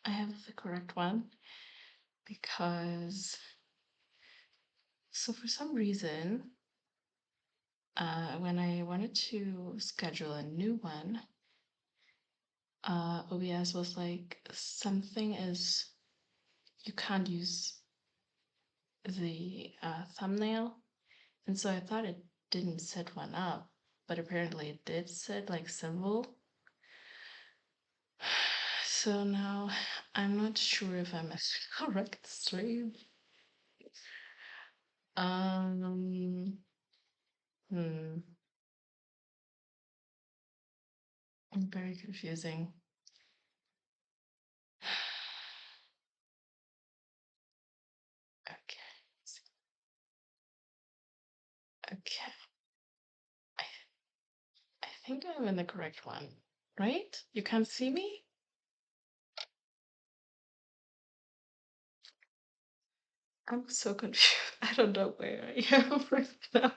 I have the correct one because for some reason, when I wanted to schedule a new one, OBS was like something is you can't use the thumbnail, and so I thought it didn't set one up, but apparently it did set like symbol. So now I'm not sure if I'm at the correct stream. Um, hmm, very confusing. Okay, okay. I, I think I'm in the correct one, right? You can't see me? I'm so confused. I don't know where I am right now.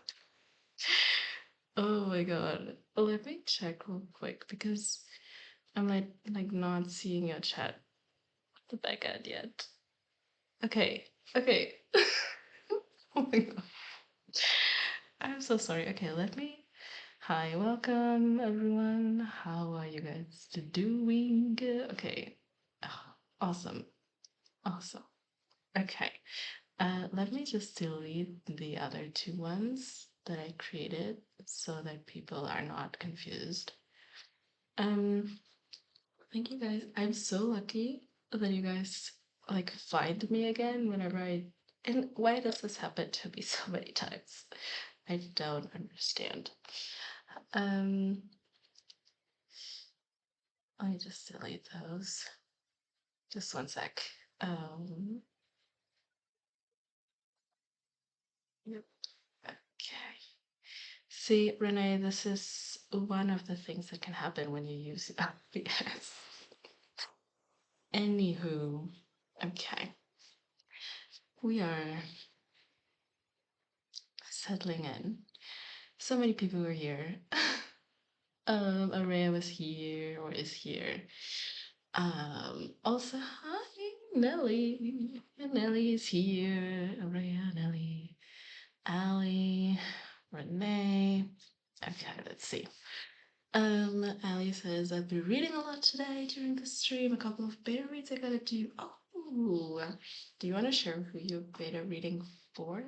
Oh my god. Let me check real quick because I'm like not seeing your chat at the back end yet. Okay. Okay. Oh my god. I'm so sorry. Okay, let me. Hi, welcome everyone. How are you guys doing? Okay. Oh, awesome. Awesome. Okay. Let me just delete the other two ones that I created so that people are not confused. Um, thank you guys. I'm so lucky that you guys like find me again whenever and why does this happen to me so many times? I don't understand. Um, let me just delete those. Just one sec. Um, yep. Okay. See, Renee, this is one of the things that can happen when you use FPS. Anywho, okay. We are settling in. So many people are here. Araya was here or is here. Also, hi, Nelly. Nelly is here. Araya, Nelly, Ali, Renee. Okay, let's see. Ali says, I've been reading a lot today during the stream. A couple of beta reads I gotta do. Oh, do you want to share who you're beta reading for?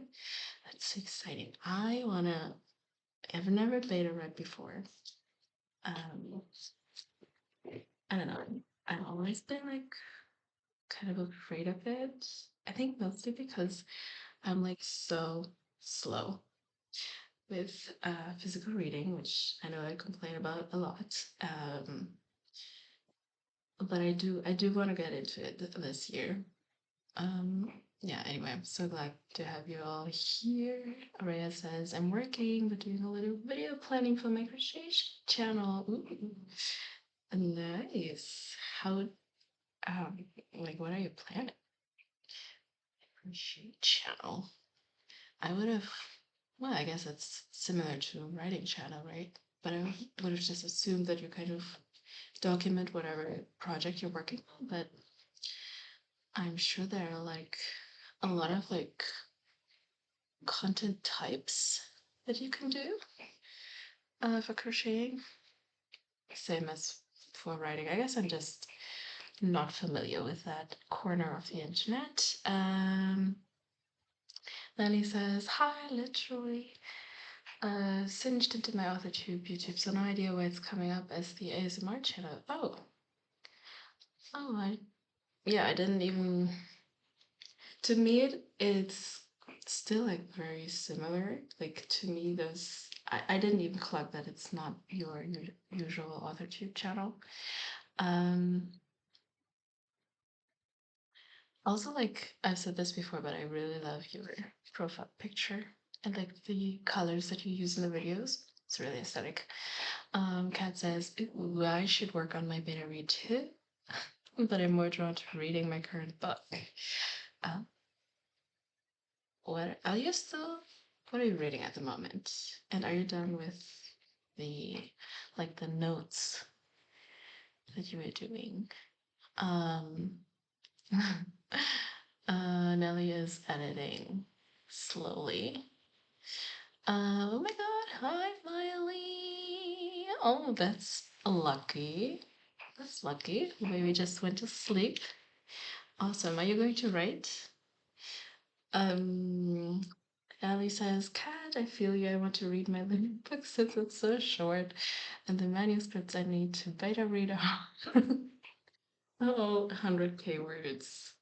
That's exciting. I've never beta read before. Um, I don't know. I've always been like kind of afraid of it. I think mostly because I'm like so slow with physical reading, which I know I complain about a lot. But I do want to get into it this year. Yeah, anyway, I'm so glad to have you all here. Araya says, I'm working, but doing a little video planning for my crochet channel. Ooh, nice. How, like, what are you planning? Crochet channel. I would have, well, I guess it's similar to a writing channel, right? But I would have just assumed that you kind of document whatever project you're working on, but I'm sure there are like a lot of like content types that you can do for crocheting. Same as for writing. I guess I'm just not familiar with that corner of the internet. Lily says, hi, literally. Singed into my AuthorTube YouTube, so no idea why it's coming up as the ASMR channel. Oh, yeah, I didn't even. To me, it's still like very similar. Like to me, I didn't even clock that it's not your usual AuthorTube channel. Um, Also, like I've said this before, but I really love your profile picture and like the colors that you use in the videos. It's really aesthetic. Kat says, ooh, I should work on my beta read too, but I'm more drawn to reading my current book. Uh, what are you still? What are you reading at the moment? And are you done with the the notes that you were doing? Um, Nelly is editing slowly. Oh my god, hi Miley. Oh, that's lucky. That's lucky. Maybe just went to sleep. Awesome. Are you going to write? Um, Ali says, Cat, I feel you. I want to read my living book since it's so short, and the manuscripts I need to beta read are oh, 100K words.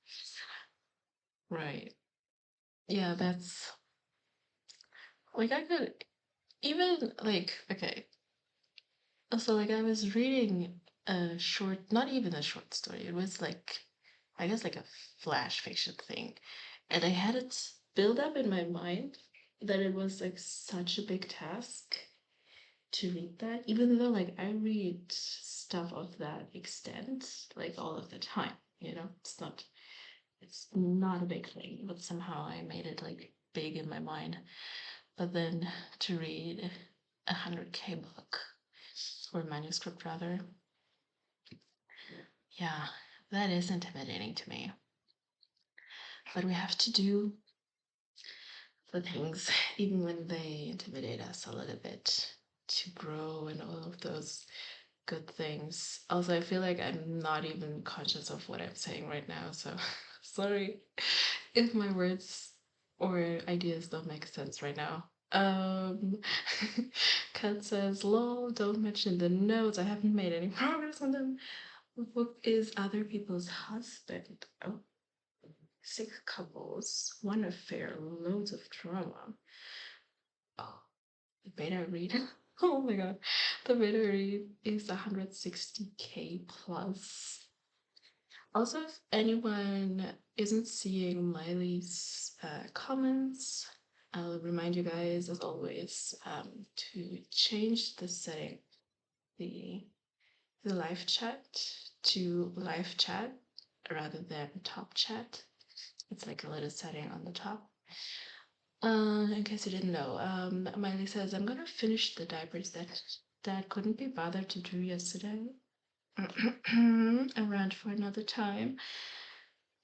Right. Yeah, that's like I could even like okay. So like I was reading a short, not even a short story. It was like I guess like a flash fiction thing, and I had it build up in my mind that it was like such a big task to read that, even though like I read stuff of that extent like all of the time. It's not a big thing, but somehow I made it like big in my mind. But then to read 100K book or manuscript rather, yeah, that is intimidating to me. But we have to do the things even when they intimidate us a little bit to grow and all of those good things. Also, I feel like I'm not even conscious of what I'm saying right now, so sorry if my words or ideas don't make sense right now. Kat says, lol, don't mention the notes. I haven't made any progress on them. The book is other people's husband. Oh, 6 couples, one affair, loads of drama. Oh, the beta read. Oh my god. The beta read is 160K plus. Also, if anyone isn't seeing Miley's comments, I'll remind you guys, as always, to change the setting, the the live chat to live chat rather than top chat. It's like a little setting on the top. In case you didn't know, Miley says, I'm gonna finish the diapers that Dad couldn't be bothered to do yesterday. Around for another time.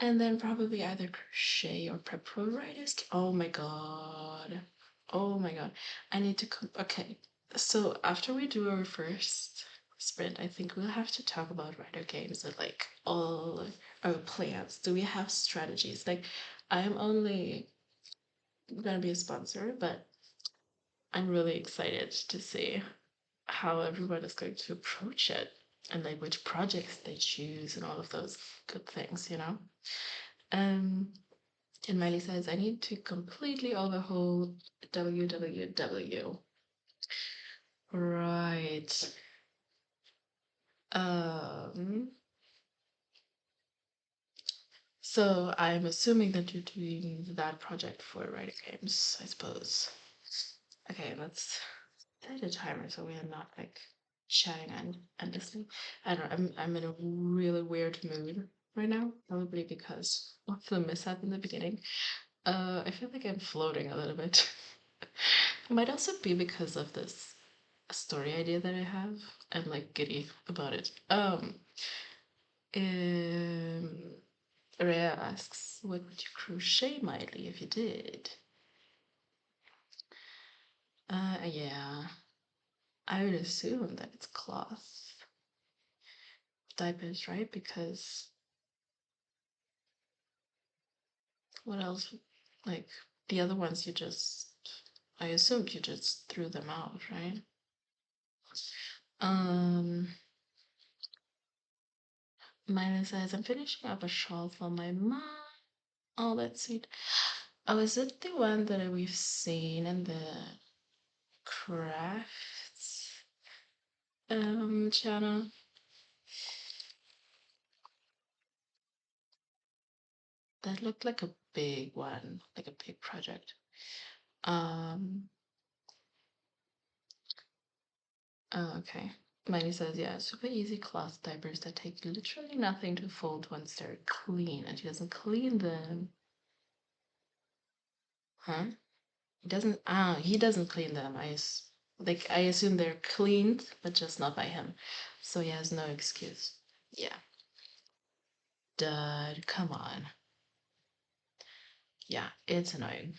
And then probably either crochet or prep for writers. Oh my god. Oh my god. I need to come. Okay. So after we do our first sprint, I think we'll have to talk about writer games and like all our plans. Do we have strategies? Like, I'm only gonna be a sponsor, but I'm really excited to see how everyone is going to approach it and like which projects they choose and all of those good things. Um, and Miley says, I need to completely overhaul www. Right. Um, so I'm assuming that you're doing that project for writing games, I suppose. Okay, let's set a timer so we are not like chatting endlessly. I don't know, I'm in a really weird mood right now, probably because of the mishap in the beginning. I feel like I'm floating a little bit. It might also be because of this story idea that I have. I'm like giddy about it. Um, Rhea asks, what would you crochet, Miley, if you did? Yeah, I would assume that it's cloth diapers, right? Because what else? Like the other ones, I assumed you just threw them out, right? Um, Myra says, I'm finishing up a shawl for my mom. Oh, that's sweet. Oh, is it the one that we've seen in the crafts channel? That looked like a big one, like a big project. Um, oh, okay. Miley says, yeah, super easy cloth diapers that take literally nothing to fold once they're clean, and she doesn't clean them. Huh? He doesn't clean them. I assume they're cleaned, but just not by him. So he has no excuse. Yeah. dud. Come on. Yeah, it's annoying.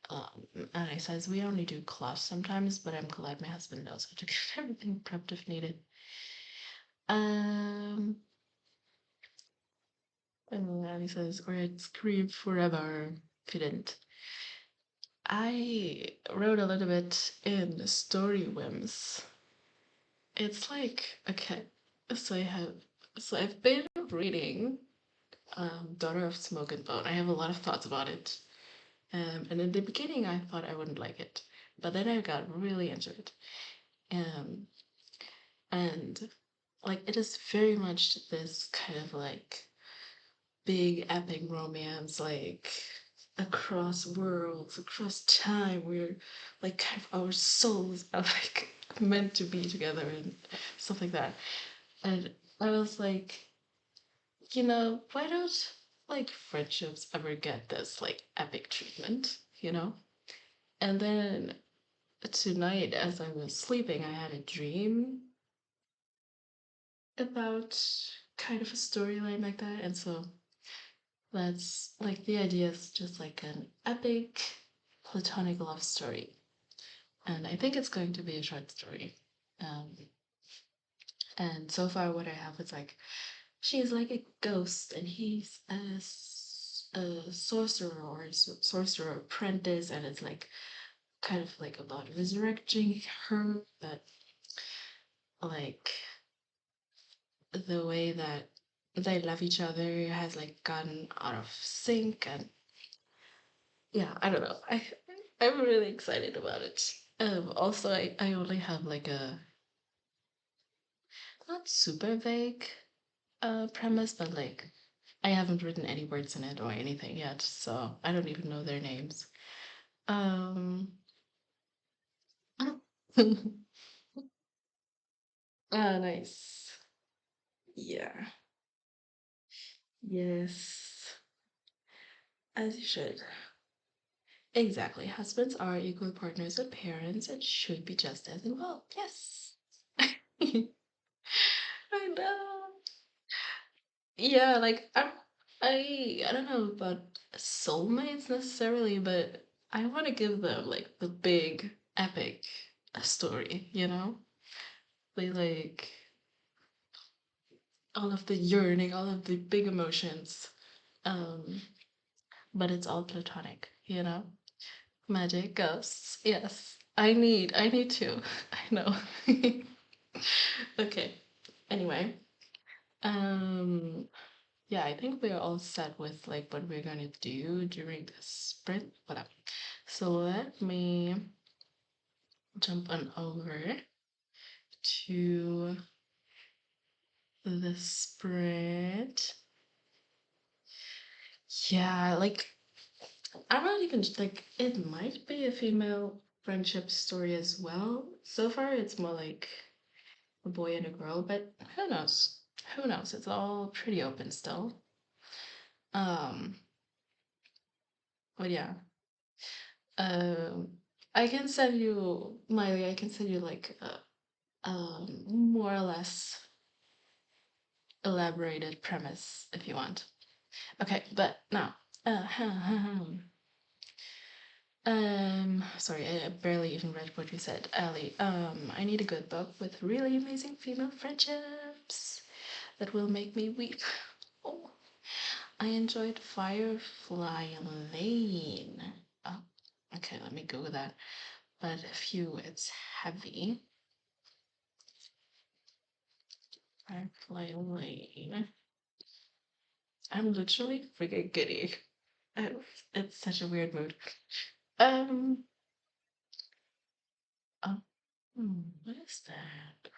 And I says we only do class sometimes, but I'm glad my husband knows how to get everything prepped if needed. Um, and then he says, or I'd scream forever if you didn't. I wrote a little bit in Story Whims. It's like, okay, so I have, so I've been reading Daughter of Smoke and Bone. I have a lot of thoughts about it. And in the beginning, I thought I wouldn't like it, but then I got really into it. Um, and like, it is very much this kind of like big epic romance, like across worlds, across time, where like kind of our souls are like meant to be together and stuff like that. And I was like, why don't like friendships ever get this like epic treatment, And then tonight, as I was sleeping, I had a dream about kind of a storyline like that. And so that's like the idea is just like an epic platonic love story. And I think it's going to be a short story. Um, and so far, what I have is like she's like a ghost, and he's a sorcerer or a sorcerer apprentice, and it's like kind of like about resurrecting her, but like the way that they love each other has like gotten out of sync, and yeah, I don't know. I'm really excited about it. Also, I only have like a not super vague premise, but like I haven't written any words in it or anything yet, so I don't even know their names. Um, ah, nice. Yeah. Yes. As you should. Exactly. Husbands are equal partners and parents and should be just as involved. Yes. I know. Yeah, like I don't know about soulmates necessarily, but I want to give them like the big epic story, They like all of the yearning, all of the big emotions. Um, but it's all platonic. Magic, ghosts. Yes. I need to. I know. Okay. Anyway, um yeah, I think we're all set with like what we're gonna do during this sprint. Whatever. So let me jump on over to the sprint. Yeah, like I'm not even like it might be a female friendship story as well. So far it's more like a boy and a girl, but who knows? Who knows? It's all pretty open still. Um, but yeah. Um, I can send you, Miley, I can send you like a more or less elaborated premise if you want. Okay, but now, sorry, I barely even read what you said, Ali. I need a good book with really amazing female friendships that will make me weep. Oh, I enjoyed Firefly Lane. Oh, okay, let me Google that. But if you, it's heavy. Firefly Lane. I'm literally freaking giddy. It's such a weird mood. Um, oh, what is that?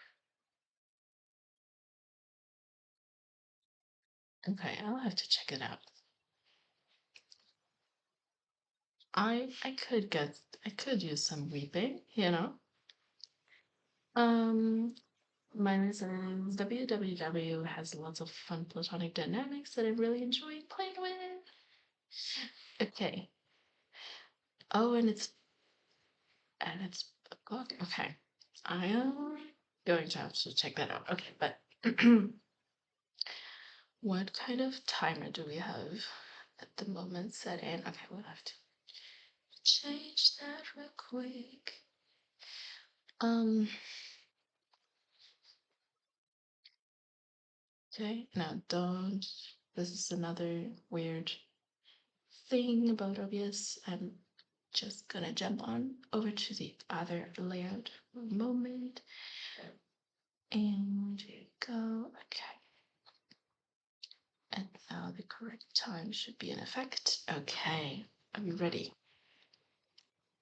Okay, I'll have to check it out. I could use some weeping. Um, Mine is WWW has lots of fun platonic dynamics that I really enjoy playing with. Okay. Oh, and it's a book. Okay. I am going to have to check that out. Okay, but What kind of timer do we have at the moment set in? Okay, we'll have to change that real quick. Um, okay, now don't. This is another weird thing about OBS. I'm just gonna jump on over to the other layout for a moment. And here we go. Okay. And now the correct time should be in effect. Okay. Are we ready?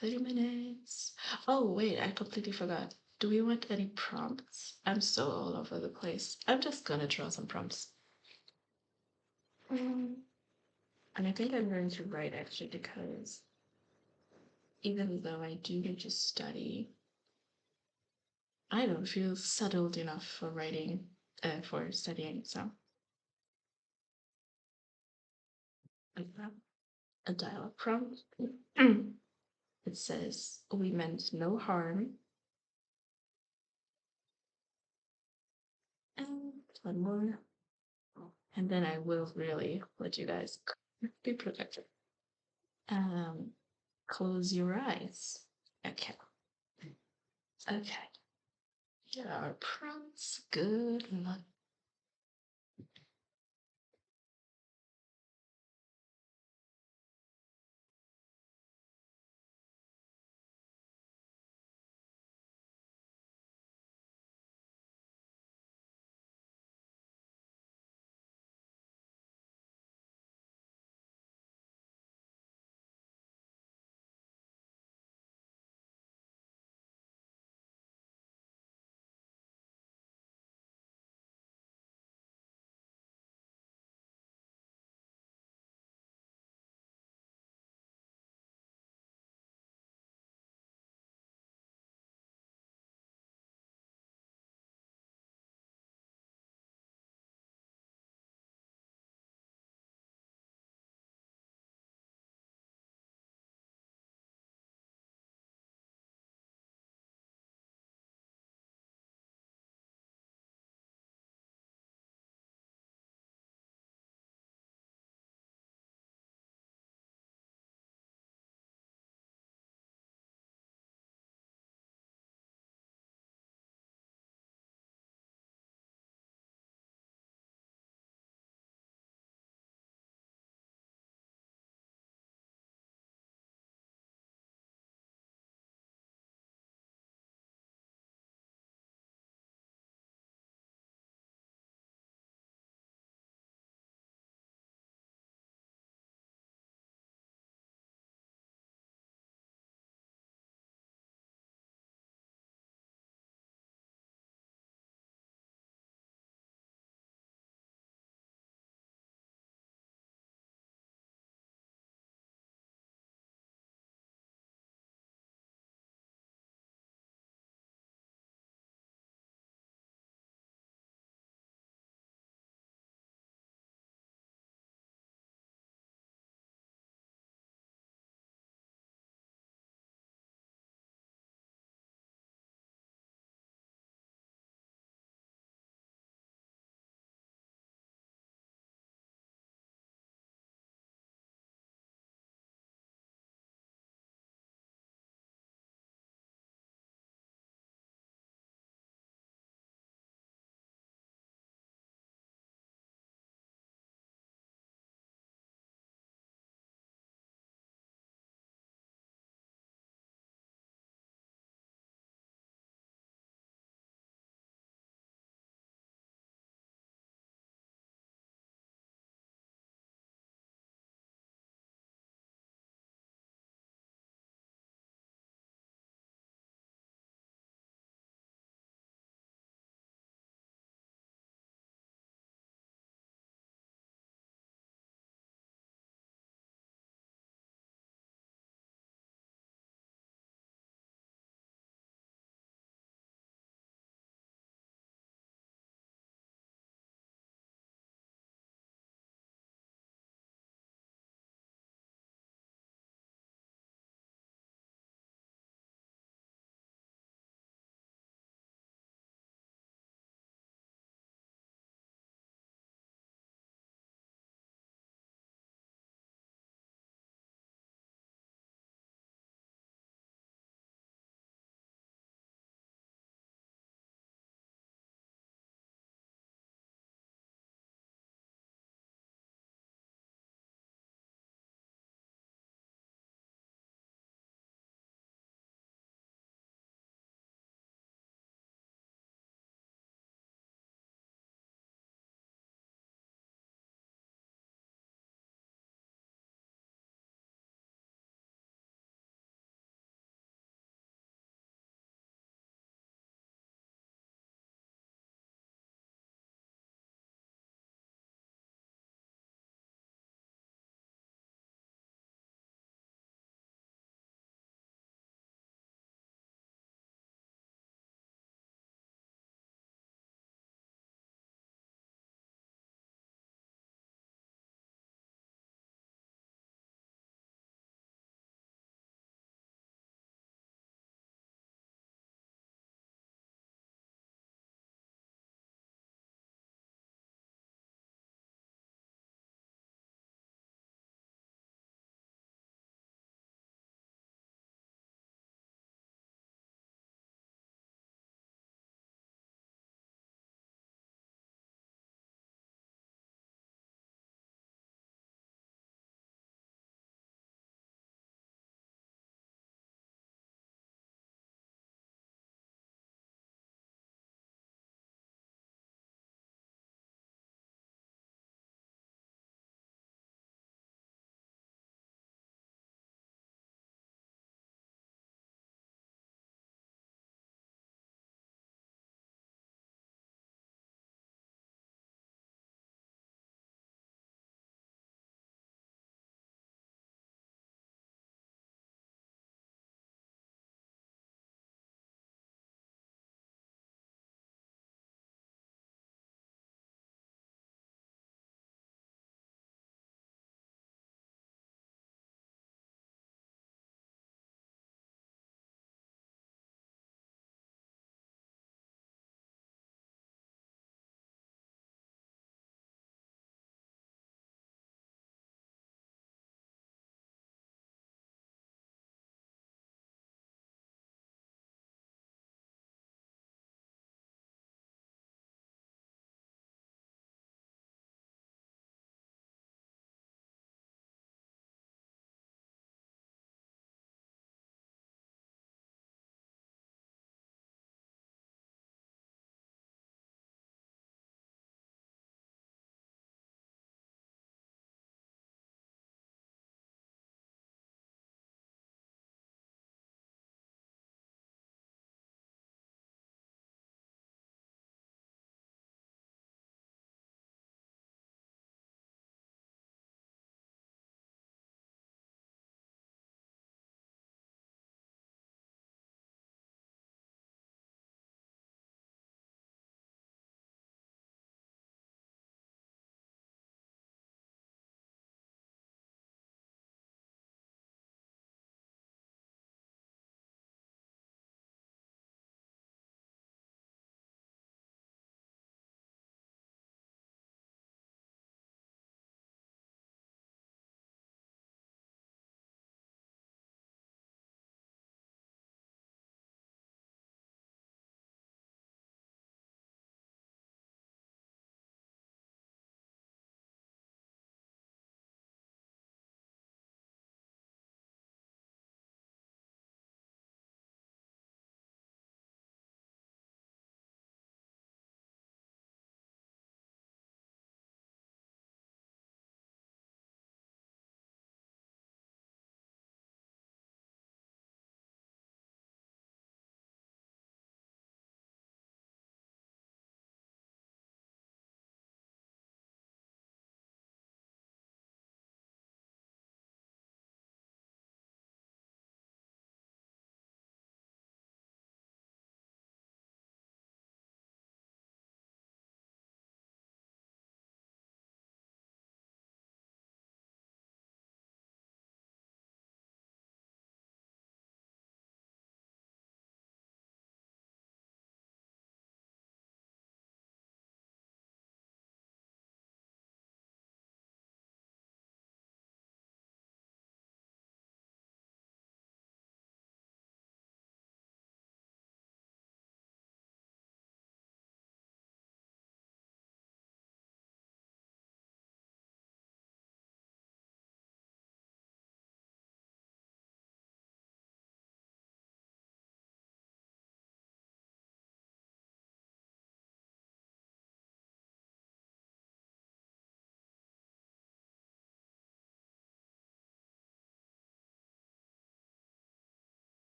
30 minutes. Oh, wait, I completely forgot. Do we want any prompts? I'm so all over the place. I'm just gonna draw some prompts. And I think I'm going to write actually because even though I do need to study, I don't feel settled enough for writing, for studying. So, a dialogue prompt. It says, "We meant no harm." And one more. And then I will really let you guys be protected. Um, close your eyes. Okay. Okay. Here are prompts. Good luck.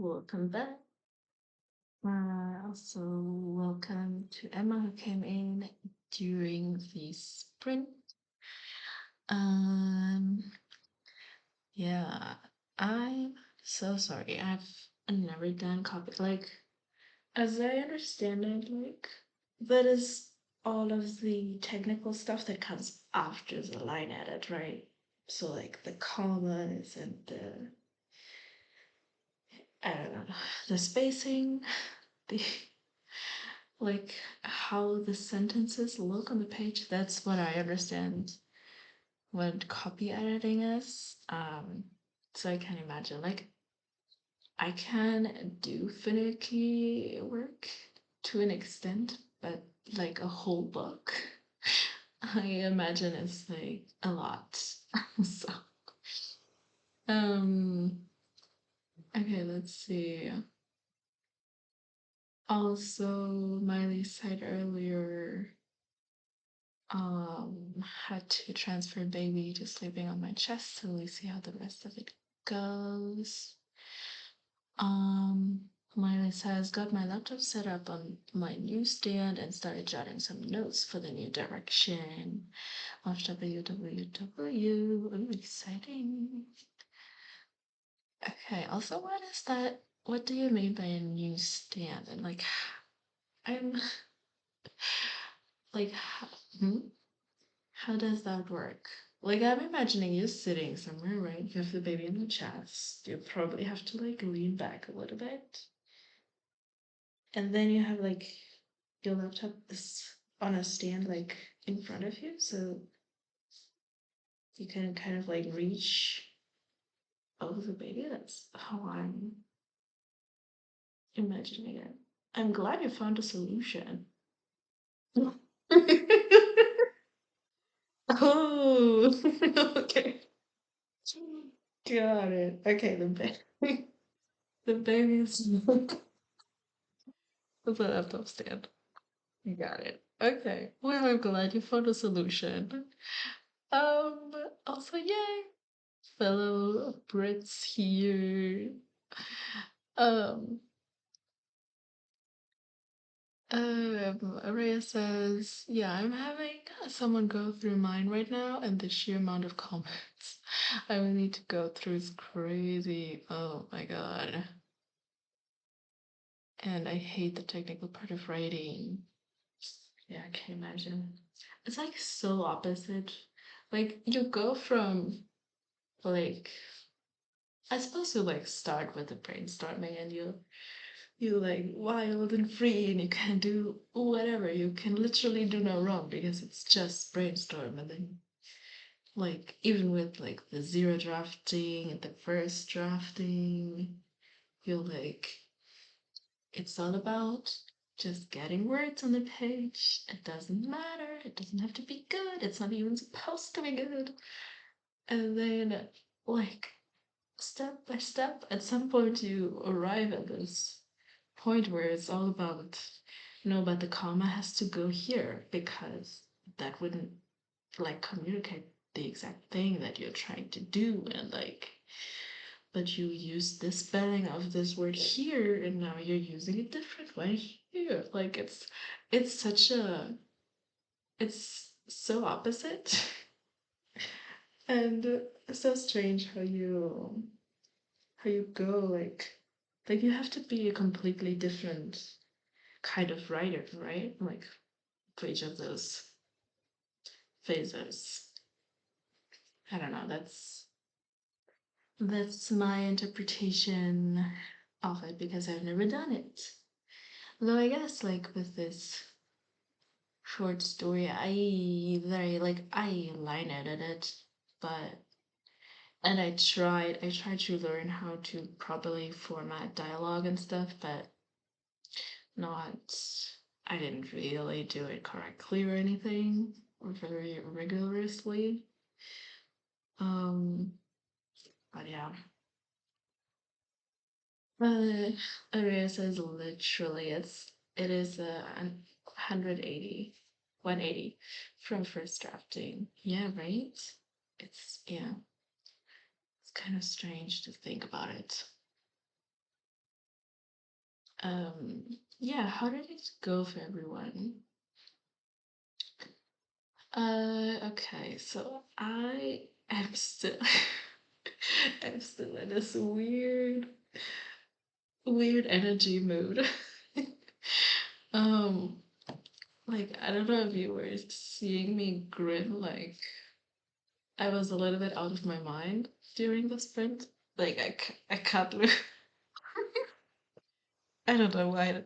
Welcome back. Also, welcome to Emma who came in during the sprint. Um, yeah, I'm so sorry. I've never done copy. Like, as I understand it, like, that is all of the technical stuff that comes after the line edit, right? So, like, the commas and the, I don't know, the spacing, the like how the sentences look on the page. That's what I understand what copy editing is. So I can imagine like I can do finicky work to an extent, but like a whole book, I imagine it's like a lot. So um okay, let's see. Also, Miley said earlier had to transfer baby to sleeping on my chest, so we see how the rest of it goes. Um, Miley says, got my laptop set up on my newsstand and started jotting some notes for the new direction of www. Ooh, exciting. Okay, also, what is that? What do you mean by a newsstand? And like, I'm like, hmm? How does that work? Like, I'm imagining you sitting somewhere, right? You have the baby in the chest. You probably have to like lean back a little bit. And then you have like your laptop is on a stand like in front of you. So you can kind of like reach over the baby. That's how I'm imagining it. I'm glad you found a solution. Oh, okay. Got it. Okay, the baby. The baby's the laptop stand. You got it. Okay. Well, I'm glad you found a solution. Um, Also, yay, fellow Brits here. Um, Araya says, yeah, I'm having someone go through mine right now, and the sheer amount of comments I will need to go through is crazy. Oh my god. And I hate the technical part of writing. Yeah, I can imagine. It's like so opposite. Like you go from like I suppose you like start with the brainstorming and you like wild and free and you can do whatever. You can literally do no wrong because it's just brainstorm and then like even with like the zero drafting and the first drafting, you like it's all about just getting words on the page. It doesn't matter. It doesn't have to be good. It's not even supposed to be good. And then, like, step by step, at some point, you arrive at this point where it's all about, but the comma has to go here because that wouldn't, like, communicate the exact thing that you're trying to do. And, like, but you use this spelling of this word here and now you're using a different way here. Like it's such a it's so opposite and so strange how you go like you have to be a completely different kind of writer, right? Like for each of those phases. I don't know, that's my interpretation of it because I've never done it. Though I guess like with this short story, I line edited it, but and I tried to learn how to properly format dialogue and stuff, but not I didn't really do it correctly or anything or very rigorously. Um, but yeah. Uh, Aria says literally it is 180, 180 from first drafting. Yeah, right? Yeah, it's kind of strange to think about it. Um, yeah, how did it go for everyone? Okay, so I am still I'm still in this weird energy mood. Um, like I don't know if you were seeing me grin, like I was a little bit out of my mind during the sprint. Like I can't I don't know why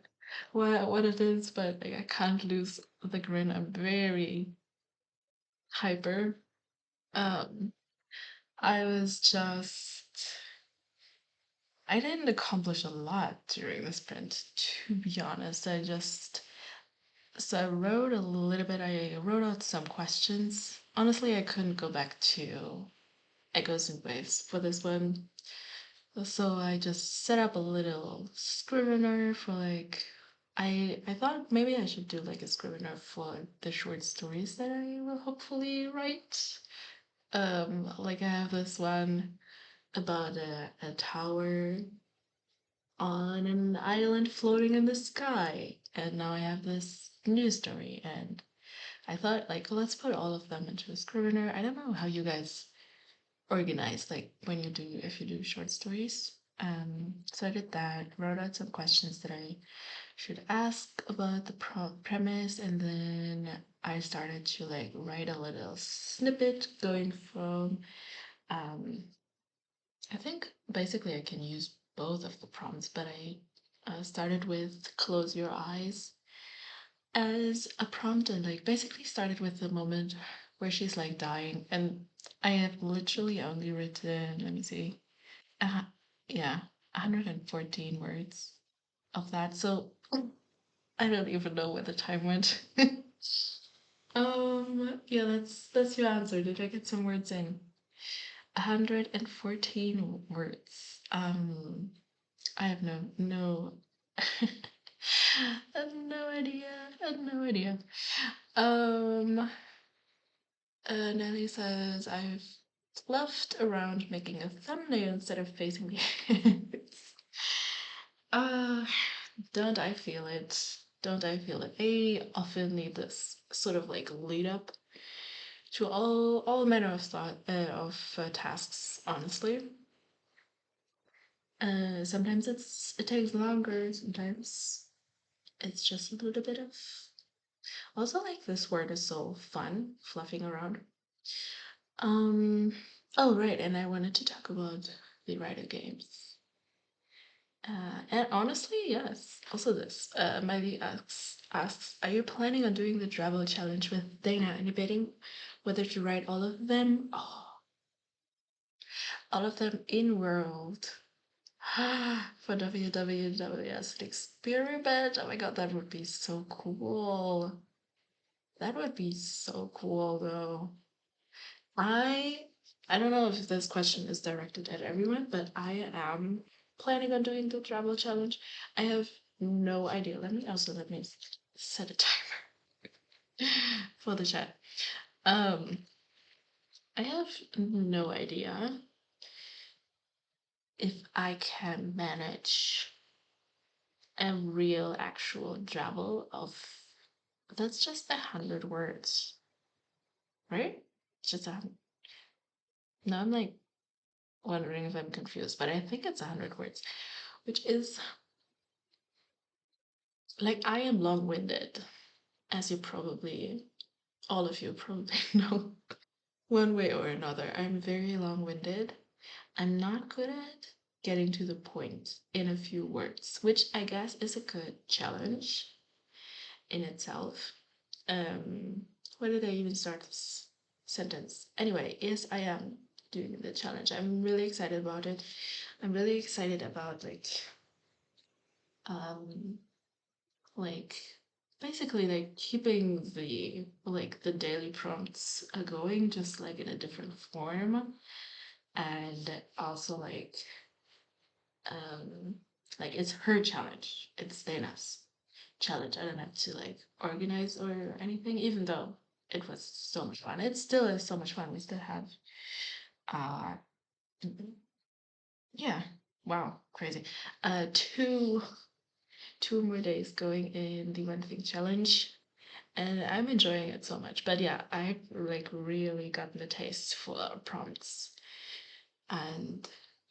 what it is, but like I can't lose the grin. I'm very hyper. Um, I was just I didn't accomplish a lot during the sprint, to be honest. I wrote a little bit. I wrote out some questions. Honestly, I couldn't go back to Echoes and Waves for this one. So I just set up a little scrivener for like I thought maybe I should do like a scrivener for the short stories that I will hopefully write. Like I have this one about a tower on an island floating in the sky. And now I have this news story. And I thought, like, let's put all of them into a scrivener. I don't know how you guys organize, like, when you do, if you do short stories. So I did that, wrote out some questions that I should ask about the premise, and then I started to like write a little snippet going from um, I think basically I can use both of the prompts, but I started with close your eyes as a prompt and like basically started with the moment where she's like dying. And I have literally only written, let me see, uh, yeah, 114 words of that. So I don't even know where the time went. Yeah, that's your answer. Did I get some words in? 114 words. I have no I have no idea. I have no idea. Um Nelly says I've fluffed around making a thumbnail instead of facing the uh don't I feel it? Don't I feel it? I often need this sort of like lead up to all manner of thought of tasks, honestly. Sometimes it takes longer, sometimes it's just a little bit of also like this word is so fun, fluffing around. Um oh right, and I wanted to talk about the writer games. And honestly, yes. Also this. Miley asks, are you planning on doing the travel challenge with Dana and debating whether to write all of them? Oh, all of them in world. For WWW as an experiment. Oh my god, that would be so cool. That would be so cool though. I I don't know if this question is directed at everyone, but I am planning on doing the travel challenge. I have no idea. Let me set a timer for the chat. Um, I have no idea if I can manage a real actual travel of that's just 100 words, right? It's just a no, I'm like wondering if I'm confused, but I think it's 100 words, which is like I am long-winded, as you probably all of you probably know. One way or another, I'm very long-winded. I'm not good at getting to the point in a few words, which I guess is a good challenge in itself. Um, where did I even start this sentence? Anyway, yes, I am doing the challenge. I'm really excited about it. I'm really excited about um like basically like keeping the daily prompts going just like in a different form and also um like it's her challenge, it's Dana's challenge. I don't have to like organize or anything, even though it was so much fun. It still is so much fun. We still have uh yeah, wow, crazy, two 2 more days going in the one thing challenge, and I'm enjoying it so much. But yeah, I've like really gotten the taste for prompts, and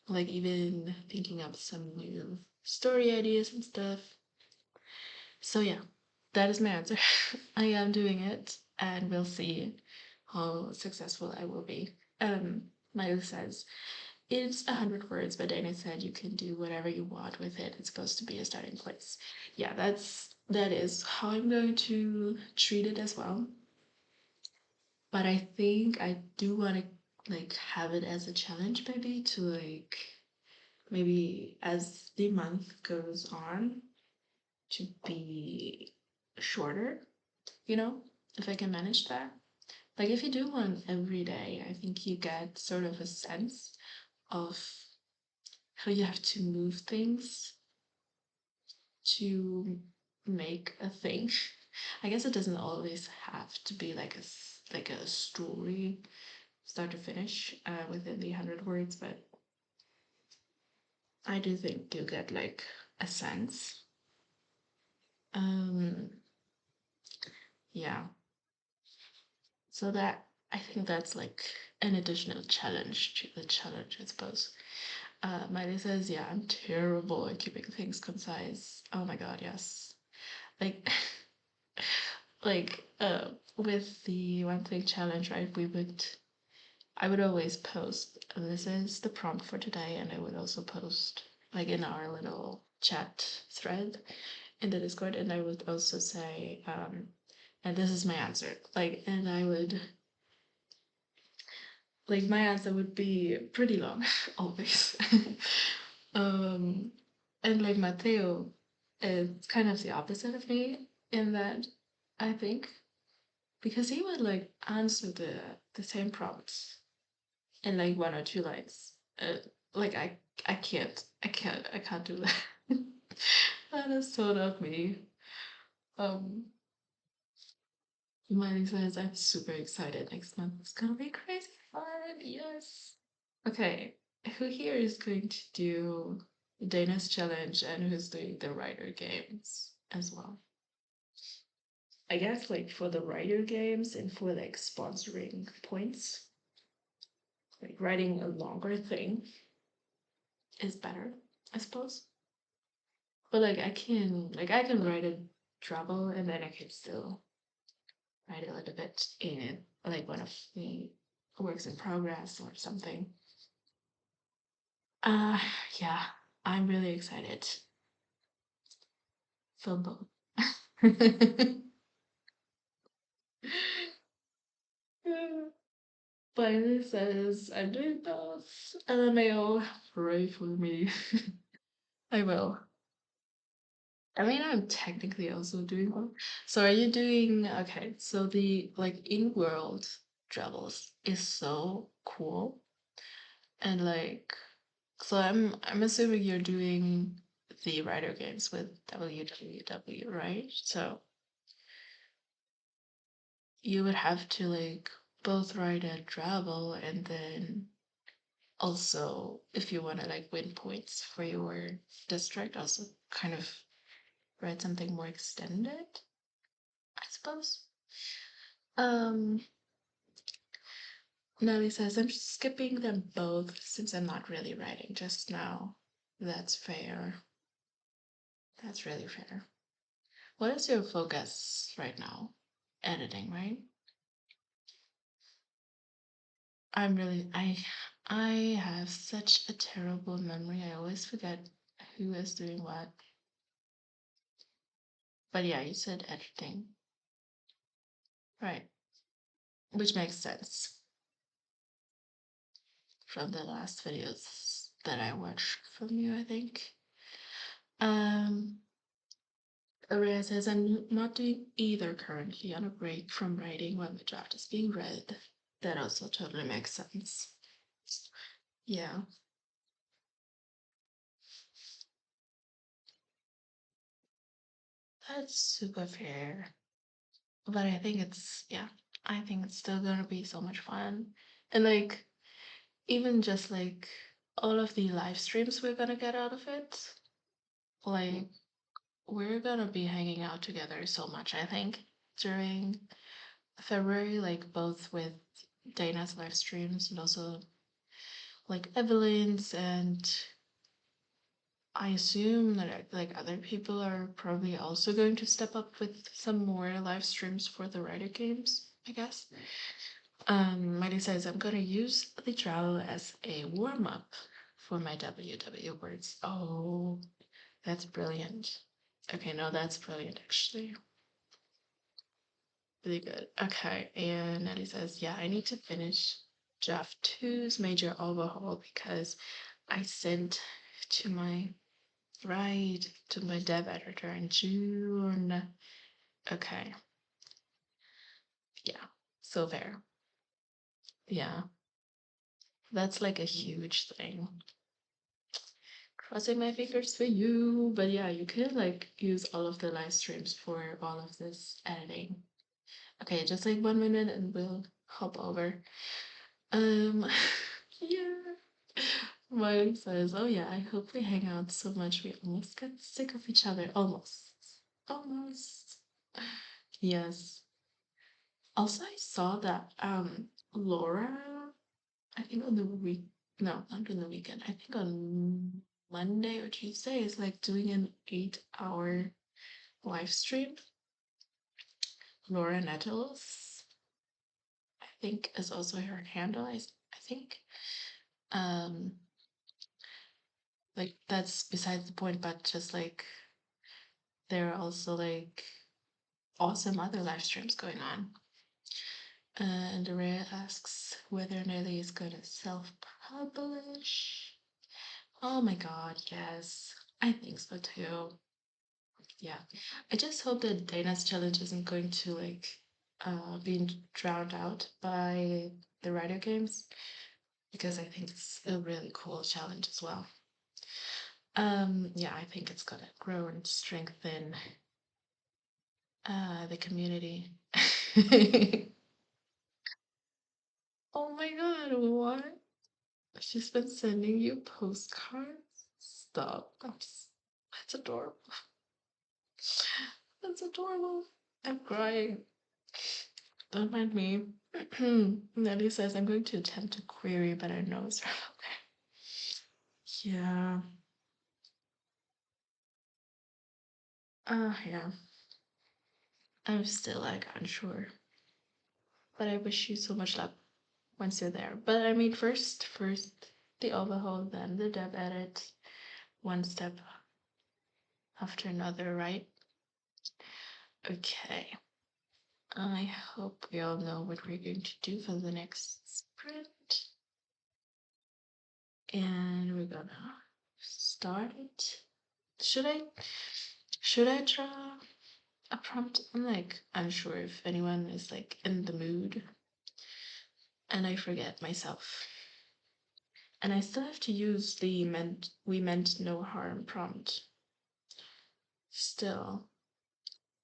like even thinking up some new story ideas and stuff. So yeah, that is my answer. I am doing it, and we'll see how successful I will be. Miley says it's 100 words, but Dana said you can do whatever you want with it. It's supposed to be a starting place. Yeah, that is how I'm going to treat it as well. But I think I do want to like have it as a challenge, maybe to like maybe as the month goes on to be shorter, you know, if I can manage that. Like if you do one every day, I think you get sort of a sense of how you have to move things to make a thing. I guess it doesn't always have to be like like a story start to finish within the 100 words, but I do think you get like a sense. Um, yeah. So that I think that's like an additional challenge to the challenge, I suppose. Miley says, "Yeah, I'm terrible at keeping things concise." Oh my god, yes. Like, like with the one thing challenge, right? I would always post, "This is the prompt for today," and I would also post like in our little chat thread in the Discord, and I would also say, "And this is my answer." Like, and I would like my answer would be pretty long, always. um, and like Mateo is kind of the opposite of me in that I think because he would like answer the same prompts in like 1 or 2 lines. Like I can't do that. That is so not me. Um, Miley says I'm super excited. Next month it's gonna be crazy fun. Yes. Okay, who here is going to do Dana's challenge and who's doing the writer games as well? I guess like for the writer games and for like sponsoring points, like writing a longer thing is better, I suppose. But like I can write a travel and then I can still write a little bit in like one of the works in progress or something. Uh yeah, I'm really excited for both. Biley says, I'm doing both. LMAO, pray for me. I will. I mean, I'm technically also doing both. So are you doing, okay, so the like in-world travels is so cool. And like, so I'm assuming you're doing the writer games with www, right? So you would have to like both write a travel and then also if you want to like win points for your district, also kind of write something more extended, I suppose. Um, Nelly says I'm skipping them both since I'm not really writing just now. That's fair. That's really fair. What is your focus right now? Editing, right? I have such a terrible memory. I always forget who is doing what. But yeah, you said editing. Right. Which makes sense from the last videos that I watched from you, I think. Um Araya says I'm not doing either currently on a break from writing when the draft is being read. That also totally makes sense. Yeah, that's super fair. But I think it's yeah, I think it's still gonna be so much fun. And like even just like all of the live streams we're gonna get out of it, like we're gonna be hanging out together so much, I think, during February, like both with Dana's live streams and also like Evelyn's, and I assume that like other people are probably also going to step up with some more live streams for the writer games, I guess. Miley says I'm gonna use the travel as a warm-up for my WW words. Oh, that's brilliant. Okay, no, that's brilliant actually. Really good. Okay, and Nelly says, yeah, I need to finish draft two's major overhaul because I sent to my to my dev editor in June. Okay, yeah, so fair. Yeah, that's like a huge thing. Crossing my fingers for you, but yeah, you could like use all of the live streams for all of this editing. Okay, just like 1 minute and we'll hop over. Um, yeah. Miley says, oh yeah, I hope we hang out so much we almost get sick of each other. Almost. Almost. Yes. Also, I saw that Laura, I think on the week, no, not on the weekend, I think on Monday or Tuesday is like doing an 8 hour live stream. Laura Nettles, I think is also her handle. I think. Um, like that's besides the point, but just like there are also like awesome other live streams going on. And Rhea asks whether Nelly is gonna self-publish. Oh my god, yes. I think so too. Yeah. I just hope that Dana's challenge isn't going to like be drowned out by the writer games because I think it's a really cool challenge as well. Yeah, I think it's gonna grow and strengthen the community. Oh my god, what? She's been sending you postcards? Stop. That's adorable. That's adorable. I'm crying. Don't mind me. Nelly says I'm going to attempt a query, but I know it's okay. Yeah. Yeah. I'm still like unsure. But I wish you so much luck once you're there. But I mean first the overhaul, then the dev edit, one step after another, right? Okay. I hope we all know what we're going to do for the next sprint. And we're gonna start it. Should I draw a prompt? I'm like unsure if anyone is like in the mood. And I forget myself. And I still have to use the we meant no harm prompt. Still.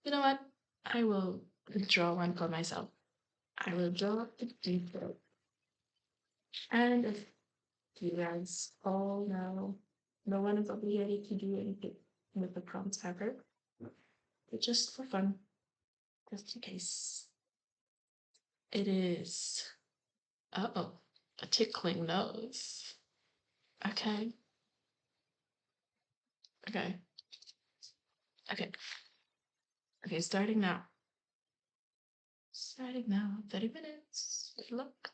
You know what? I will draw one for myself. I will draw a detail. And if you guys all know, no one is obligated to do anything with the prompts ever, but just for fun, just in case. It is, uh-oh, a tickling nose. Okay, okay, okay, okay, starting now. Starting now, 30 minutes. Good luck.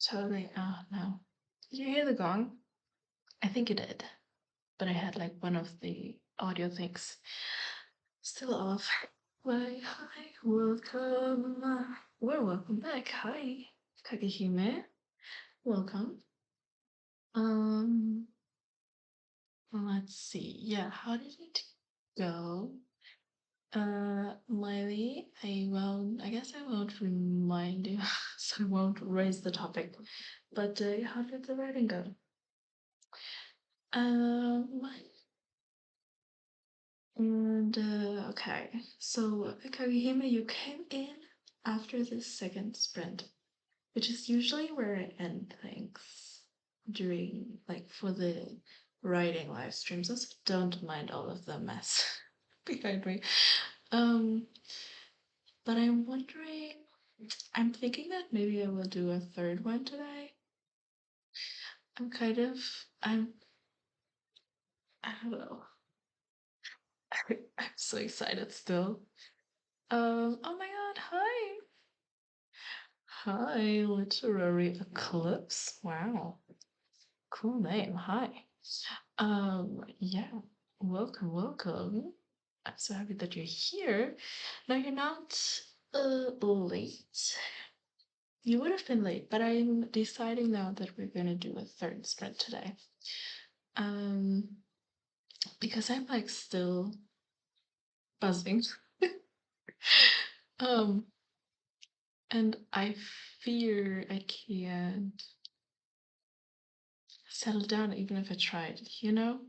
Totally. Oh no. Did you hear the gong? I think you did, but I had like one of the audio things still off. Why, hi, welcome. Well, welcome back. Hi, Kagehime. Welcome. Um, let's see. Yeah, how did it go? Miley, I guess I won't remind you, so I won't raise the topic. But how did the writing go? Um, and okay, so Kagehime, you came in after the second sprint, which is usually where I end things during, like, for the writing live streams. Also, don't mind all of the mess behind me. Um, but I'm thinking that maybe I will do a third one today. I'm kind of, I'm, I don't know. I'm so excited still. Oh my god, hi. Hi, Literary Eclipse. Wow, cool name. Hi. Yeah, welcome, welcome. I'm so happy that you're here. No, you're not late. You would have been late, but I'm deciding now that we're gonna do a third sprint today. Um, because I'm like still buzzing. Um, and I fear I can't settle down even if I tried, you know?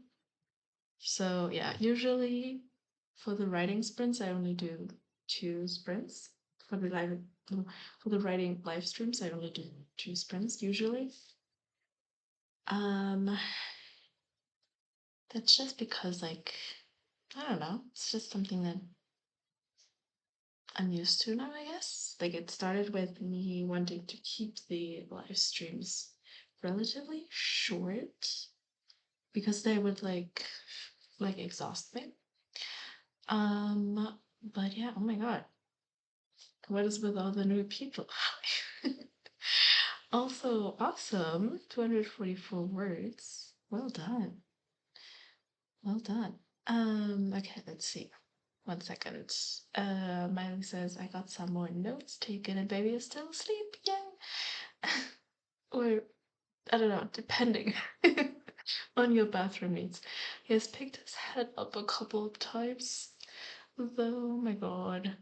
So yeah, usually for the writing sprints, I only do 2 sprints. For the live, no, for the writing live streams, I only do 2 sprints usually. Um, that's just because like I don't know, it's just something that I'm used to now, I guess. Like it started with me wanting to keep the live streams relatively short because they would like exhaust me. But yeah, oh my god. What is with all the new people? Also, awesome. 244 words. Well done. Well done. Okay, let's see. 1 second. Miley says, I got some more notes taken and baby is still asleep. Yay. Or, I don't know, depending on your bathroom needs. He has picked his head up a couple of times. Though, oh my god.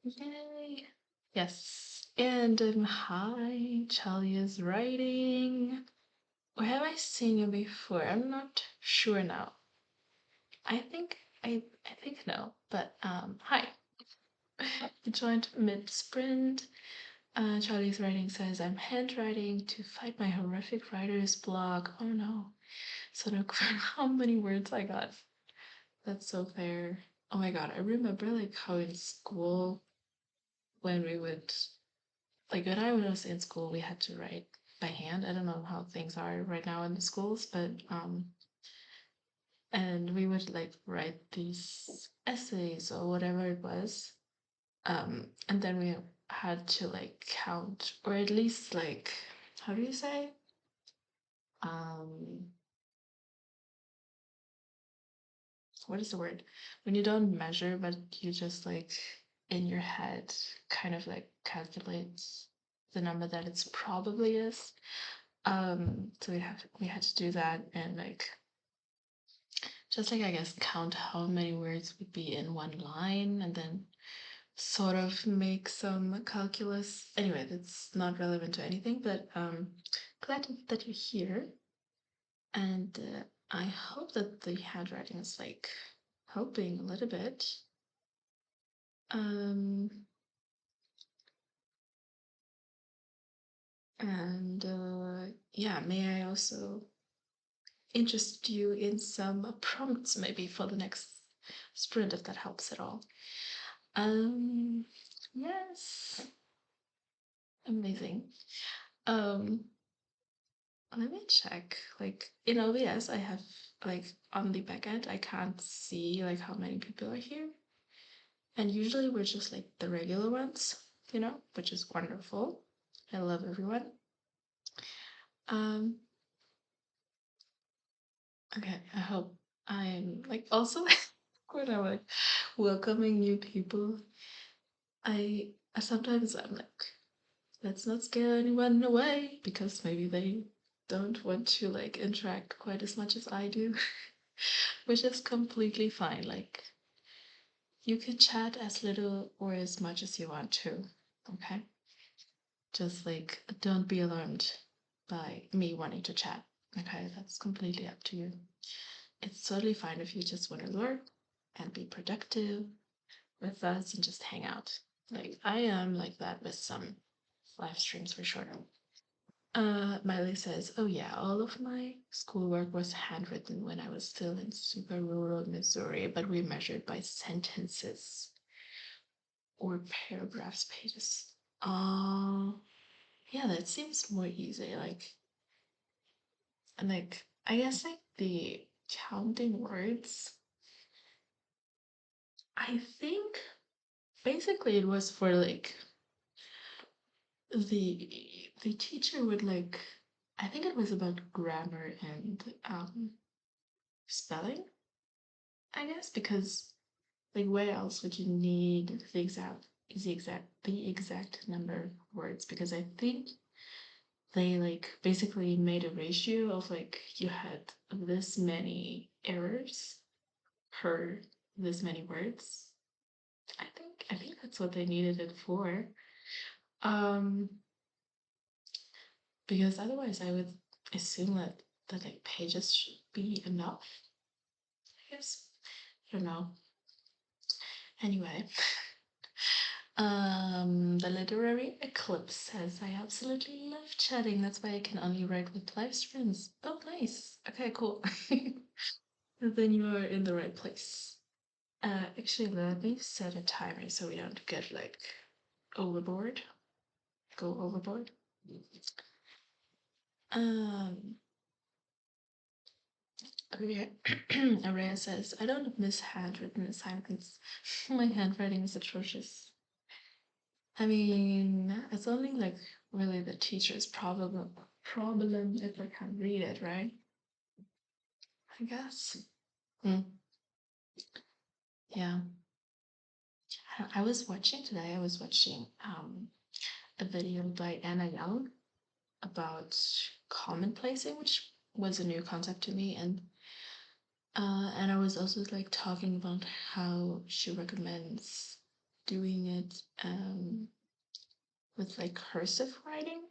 Yay. Yes. And hi, Charlie is writing. Where have I seen you before? I'm not sure now. I think I think no, but hi. You joined mid-sprint. Charlie's writing says I'm handwriting to fight my horrific writer's block. Oh no. So look for how many words I got. That's so fair. Oh my god, I remember like how in school when we would like when I was in school we had to write by hand. I don't know how things are right now in the schools, but and we would like write these essays or whatever it was, and then we had to like count or at least like how do you say um what is the word when you don't measure but you just like in your head kind of like calculate the number that it's probably is. So we had to do that and like just like I guess count how many words would be in one line and then sort of make some calculus. Anyway, that's not relevant to anything, but glad that you're here. And I hope that the handwriting is like helping a little bit. Um, and yeah, may I also interest you in some prompts maybe for the next sprint if that helps at all. Um, yes, amazing. Um, Let me check. Like in OBS, I have like on the back end, I can't see like how many people are here. And usually we're just like the regular ones, which is wonderful. I love everyone. Um, okay, I hope I'm like also when I'm like welcoming new people, I sometimes I'm like, let's not scare anyone away because maybe they don't want to like interact quite as much as I do, which is completely fine. Like you can chat as little or as much as you want to, okay? Just like don't be alarmed by me wanting to chat. Okay, that's completely up to you. It's totally fine if you just want to learn and be productive with us and just hang out. Like I am like that with some live streams for sure. Miley says, "Oh yeah, all of my schoolwork was handwritten when I was still in super rural Missouri, but we measured by sentences or paragraphs pages." Yeah, that seems more easy. Like I guess like the counting words. I think basically it was for like the teacher would like I think it was about grammar and spelling, I guess, because like where else would you need the exact number of words? Because I think they like basically made a ratio of like you had this many errors per this many words. I think that's what they needed it for. Um, because otherwise I would assume that like pages should be enough. I guess. I don't know. Anyway, the literary eclipse says I absolutely love chatting. That's why I can only write with live streams. Oh, nice. Okay, cool. Then you are in the right place. Actually, let me set a timer so we don't get like overboard. Go overboard. Um, Araya says, I don't miss handwritten assignments. My handwriting is atrocious. I mean, it's only like really the teacher's problem if I can't read it, right? I guess. Mm, yeah. I was watching today, I was watching a video by Anna Young about commonplacing, which was a new concept to me, and I was also like talking about how she recommends doing it with like cursive writing,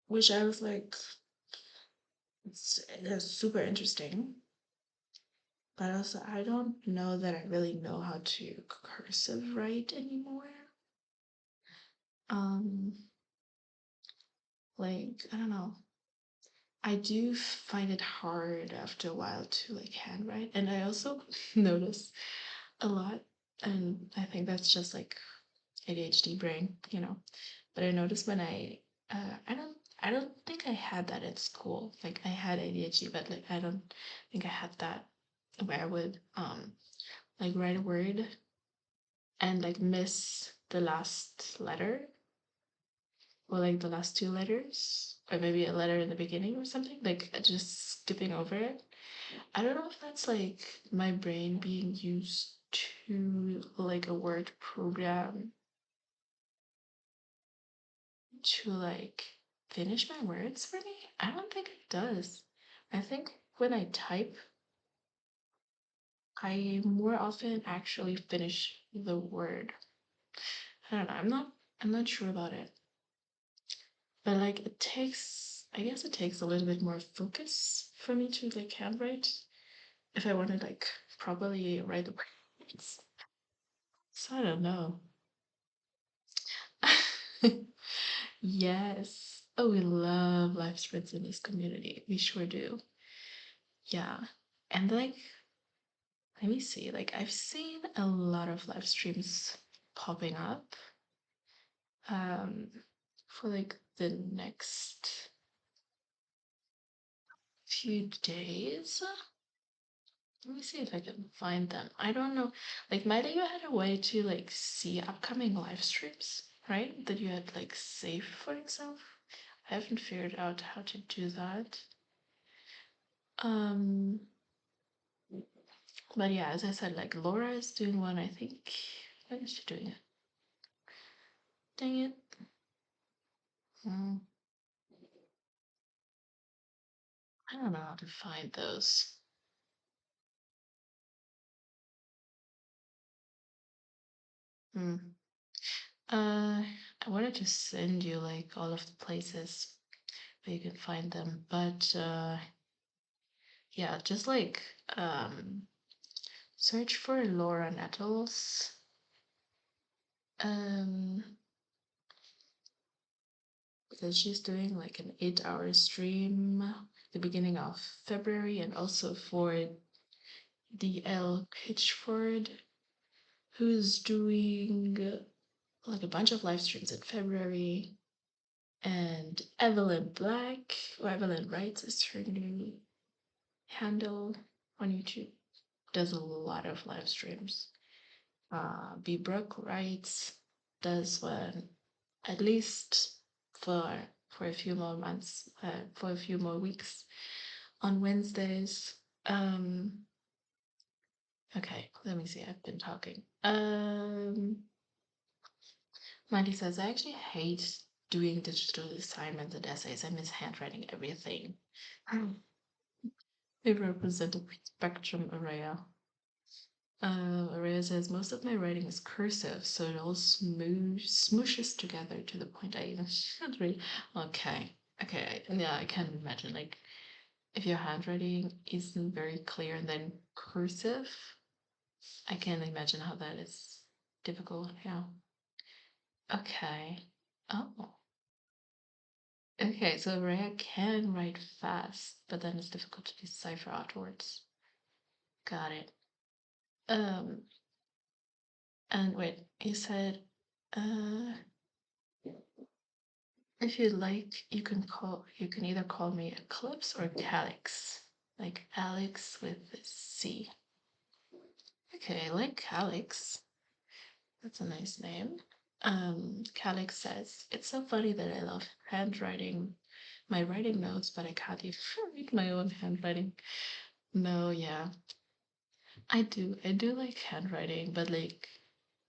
which I was like, it's super interesting. But also, I don't know that I really know how to cursive write anymore. Um, like I don't know. I do find it hard after a while to like handwrite, and I also notice a lot, and I think that's just like ADHD brain. But I noticed when I don't think I had that at school. Like I had ADHD, but like I don't think I had that where I would like write a word and like miss the last letter or like the last two letters or maybe a letter in the beginning or something, like just skipping over it. I don't know if that's like my brain being used to like a word program to like finish my words for me. I don't think it does. I think when I type, I more often actually finish the word. I don't know. I'm not sure about it. But like I guess it takes a little bit more focus for me to like handwrite if I want to like properly write the words. So I don't know. Yes. Oh, we love live spreads in this community. We sure do. Yeah. And like, let me see, like I've seen a lot of live streams popping up um for like the next few days. Let me see if I can find them. I don't know. Like, Maida, you had a way to like see upcoming live streams, right? That you had like saved for yourself. I haven't figured out how to do that. Um, but yeah, as I said, like Laura is doing one, I think. When is she doing it? Dang it. Hmm. I don't know how to find those. Hmm. I wanted to send you like all of the places where you can find them, but yeah, just like search for Laura Nettles. Um, because she's doing like an 8-hour stream the beginning of February, and also for DL Pitchford, who's doing like a bunch of live streams in February, and Evelyn Black, or Evelyn Wrights is her new handle on YouTube. Does a lot of live streams. B. Brooke Wrights does one at least for a few more months, for a few more weeks on Wednesdays. Okay, let me see. I've been talking. Mandy says, I actually hate doing digital assignments and essays. I miss handwriting everything. They represent a spectrum array. Araya says, most of my writing is cursive, so it all smooshes together to the point I even can't read. Okay, okay, yeah, I can imagine. Like, if your handwriting isn't very clear and then cursive, I can imagine how that is difficult. Yeah. Okay. Oh. Okay, so Rhea can write fast, but then it's difficult to decipher afterwards. Got it. Um, and wait, you said, uh, if you like, you can either call me Eclipse or Calyx, like Alex with a C. Okay, I like Calyx. That's a nice name. Calyx says, it's so funny that I love handwriting my writing notes, but I can't even read my own handwriting. No, yeah. I do like handwriting, but like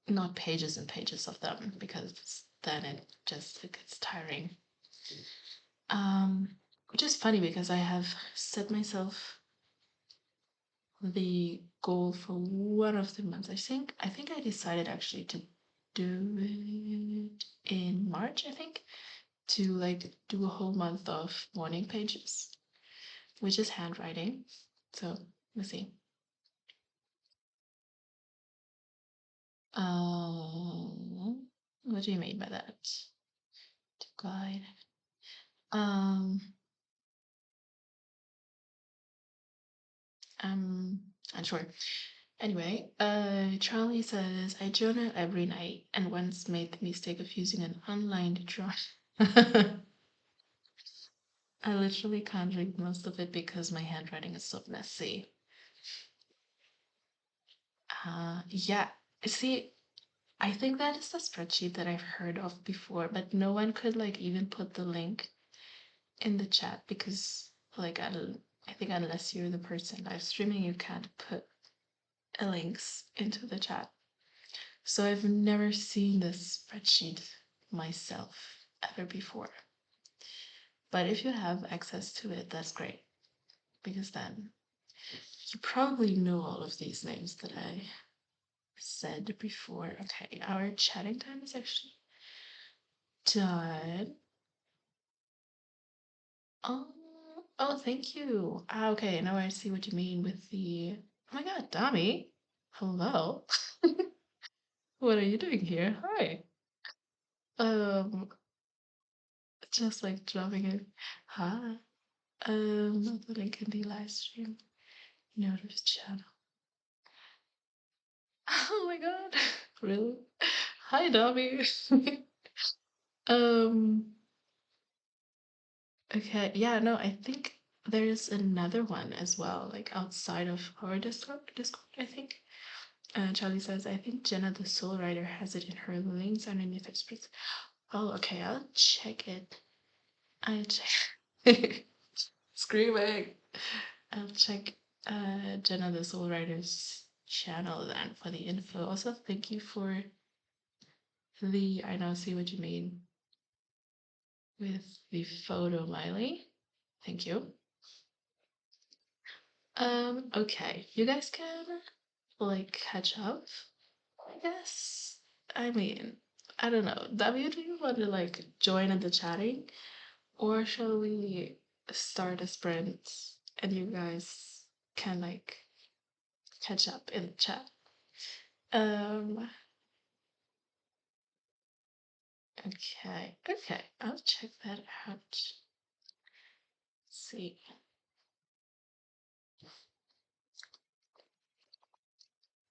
not pages and pages of them because then it gets tiring. Which is funny because I have set myself the goal for one of the months. I think I decided actually to do it in March, I think, to like do a whole month of morning pages, which is handwriting. So let's see. What do you mean by that? To guide. Um, I'm unsure. Anyway, Charlie says, I journal every night and once made the mistake of using an online journal. I literally can't read most of it because my handwriting is so messy. Yeah, see, I think that is the spreadsheet that I've heard of before, but no one could like even put the link in the chat because like I think unless you're the person live streaming, you can't put links into the chat. So I've never seen this spreadsheet myself ever before. But if you have access to it, that's great because then you probably know all of these names that I said before. Okay, our chatting time is actually done. Oh, oh, thank you. Okay, now I see what you mean with the. Oh my God, Dami. Hello. What are you doing here? Hi. Um, just like dropping it. Hi. The link in the live stream notice channel. Oh my God. Really? Hi, Dami. Um, okay. Yeah, no, I think there's another one as well, like outside of our Discord, I think. Charlie says, I think Jenna the Soul Rider has it in her links underneath her spreads. Oh, okay, I'll check it. I'll check. Screaming. I'll check Jenna the Soul Rider's channel then for the info. Also, thank you for the I now see what you mean with the photo, Miley. Thank you. Okay. You guys can like catch up, I guess. I mean, I don't know. W, do you want to like join in the chatting? Or shall we start a sprint and you guys can like catch up in the chat? Um, okay, okay, I'll check that out. Let's see.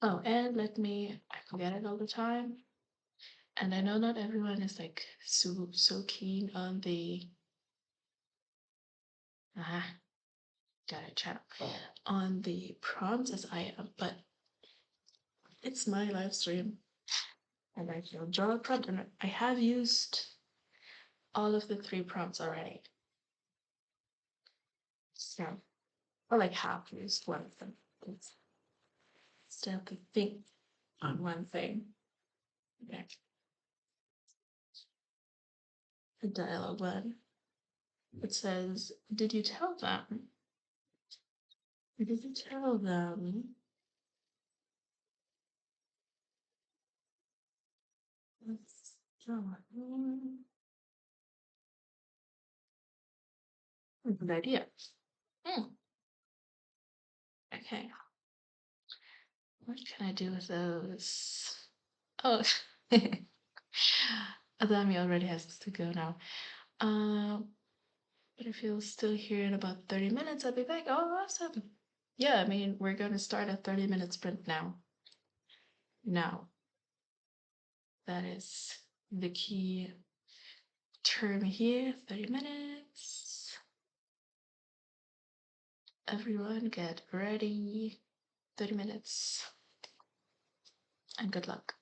Oh, and I forget it all the time. And I know not everyone is like so keen on the ah got it channel on the prompts as I am, but it's my live stream and I can draw a prompt and I have used all of the three prompts already. So, or like half used one of them. It's still have to think on one thing. Okay. The dialogue one. It says, did you tell them? Did you tell them? Let's draw. Good idea. Hmm. Okay. What can I do with those? Oh, Adami already has to go now. But if you'll still here in about 30 minutes, I'll be back. Oh, awesome. Yeah, I mean, we're going to start a 30-minute sprint now. Now, that is the key term here, 30 minutes. Everyone get ready. 30 minutes. And good luck.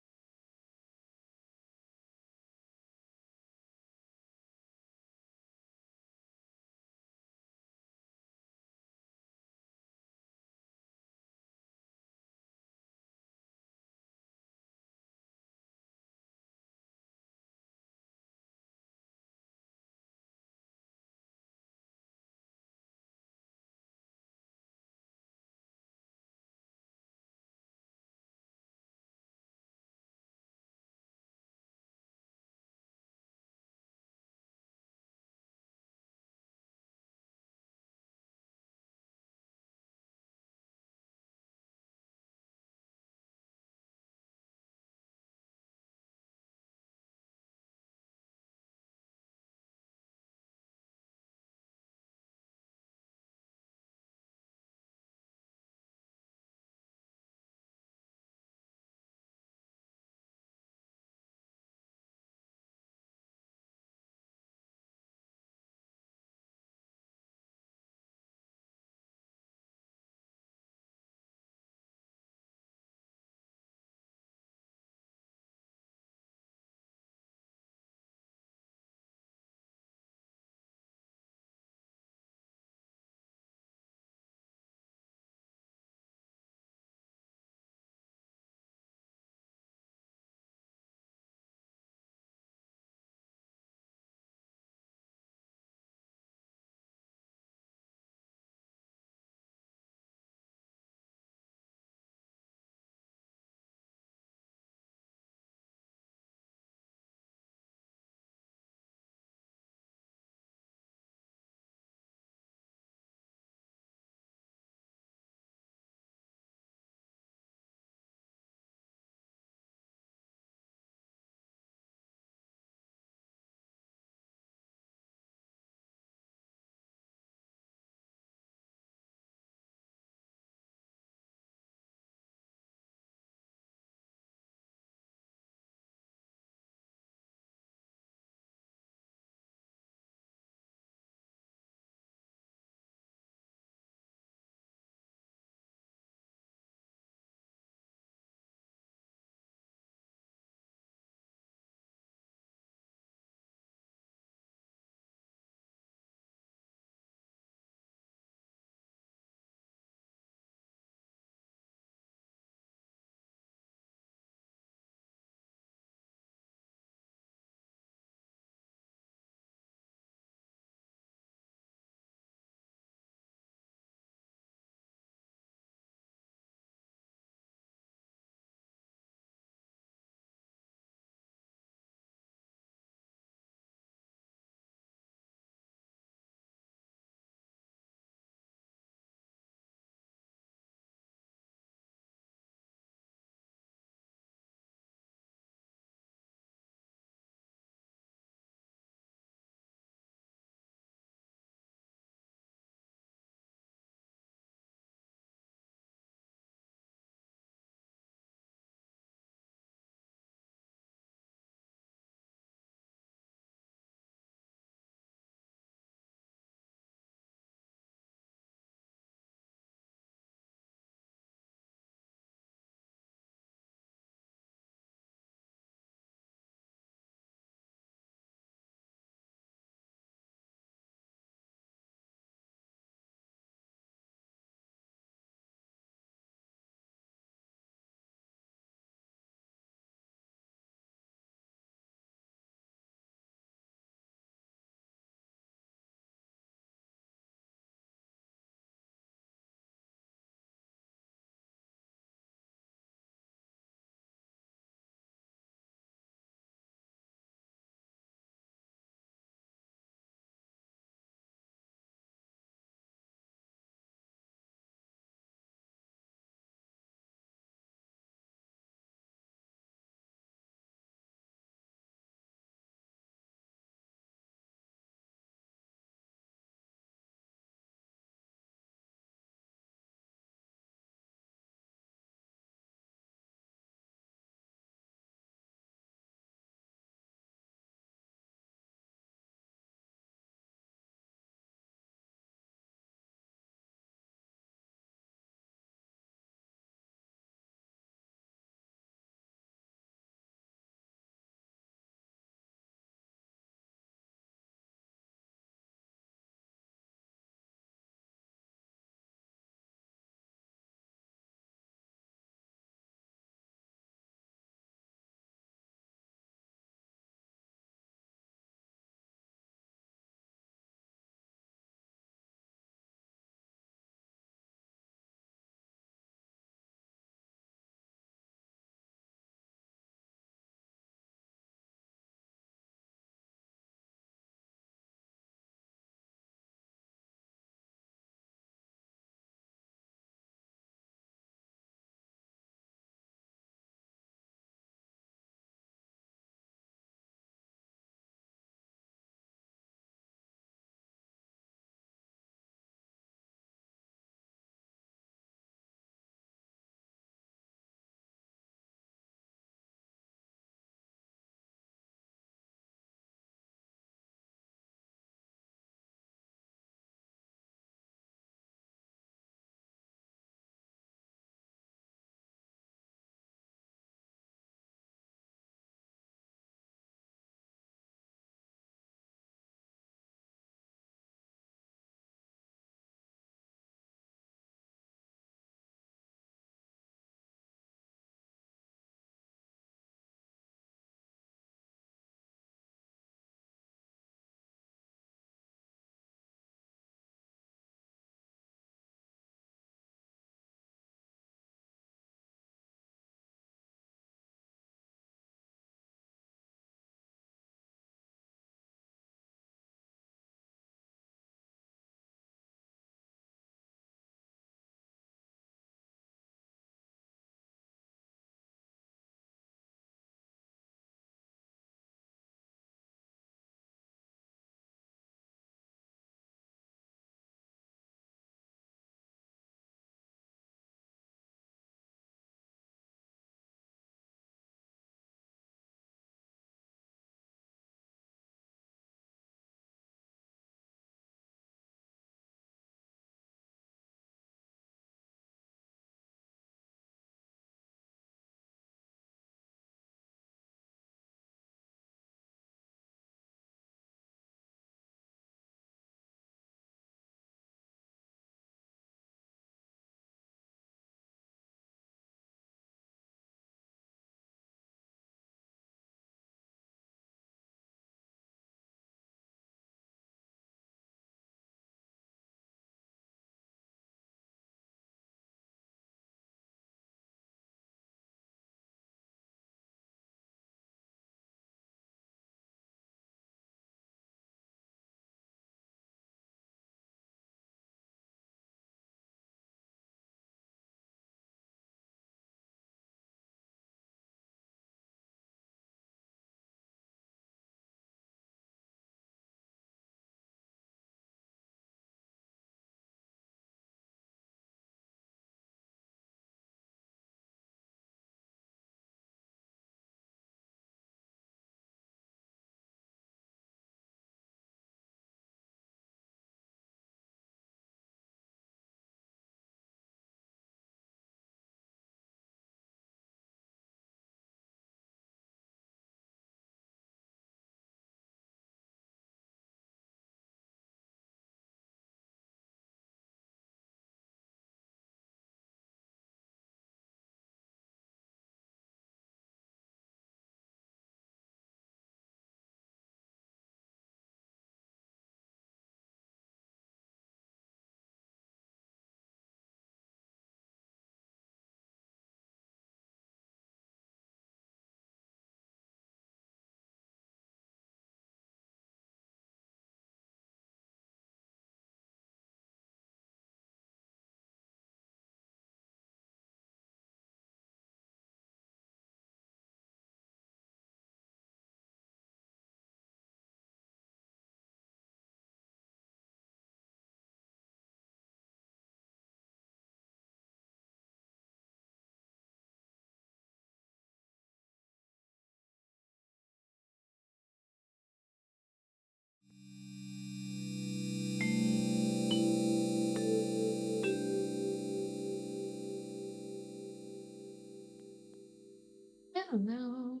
Hello.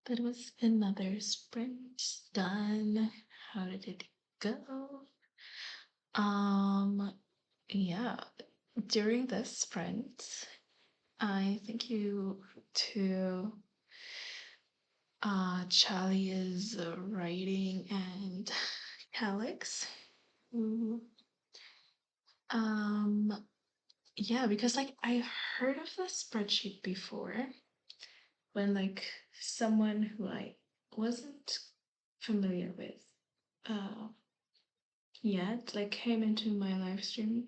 That was another sprint done. How did it go? Um, yeah. During this sprint, I thank you to Charlie is writing and Alex. who, Um, yeah, because like I heard of the spreadsheet before when like someone who I wasn't familiar with uh yet like came into my live stream,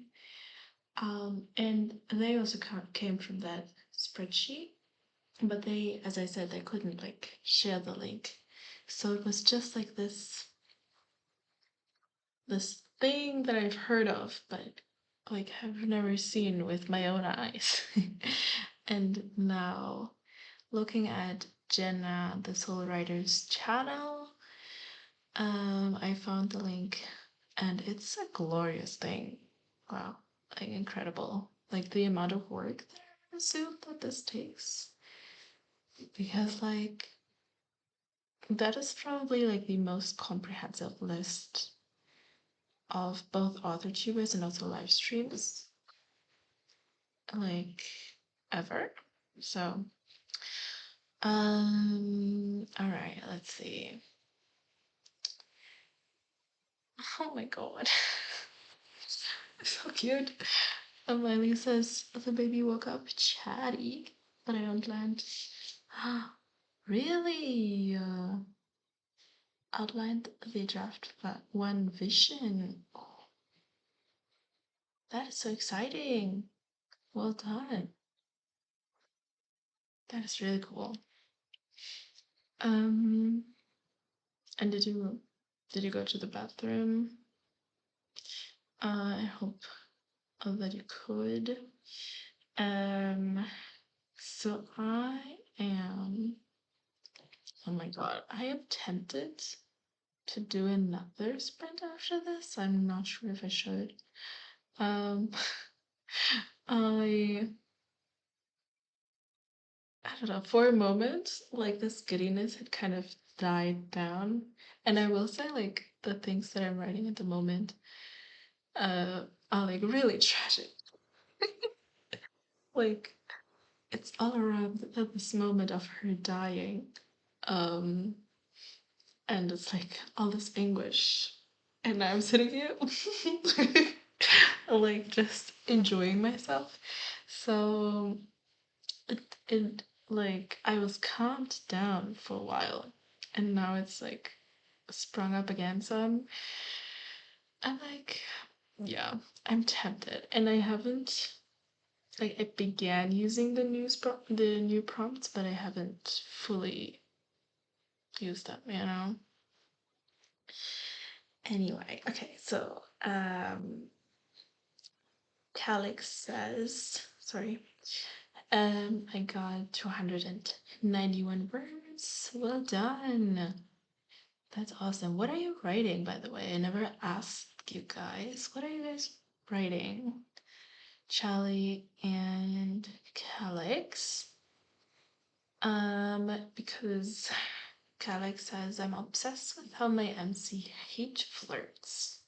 and they also came from that spreadsheet, but they, as I said, they couldn't like share the link, so it was just like this thing that I've heard of but like have never seen with my own eyes. And now looking at Jenna the Soul Writers channel, I found the link and it's a glorious thing. Wow, like incredible. Like the amount of work that I assume that this takes. Because like that is probably like the most comprehensive list of both author tubers and also live streams like ever. So all right, let's see. Oh my god. So cute. And Miley says the baby woke up chatty, but I don't land. Really? Outlined the draft one vision. Oh, that is so exciting. Well done. That is really cool. Um, and did you go to the bathroom? I hope that you could. Um, so I am. Oh my god, I am tempted to do another sprint after this. I'm not sure if I should. Um, I I don't know. For a moment, like this giddiness had kind of died down, and I will say, like the things that I'm writing at the moment, are like really tragic. Like it's all around at this moment of her dying, um, and it's like all this anguish, and I'm sitting here, like just enjoying myself. So it like I was calmed down for a while, and now it's like sprung up again. So I'm like, yeah, I'm tempted, and I haven't like I began using the new prompts, but I haven't fully used them. Anyway, okay, so Calix says, sorry, I got 291 words. Well done. That's awesome. What are you writing, by the way? I never asked you guys. What are you guys writing? Charlie and Calix. Because Calix says I'm obsessed with how my MC hate flirts.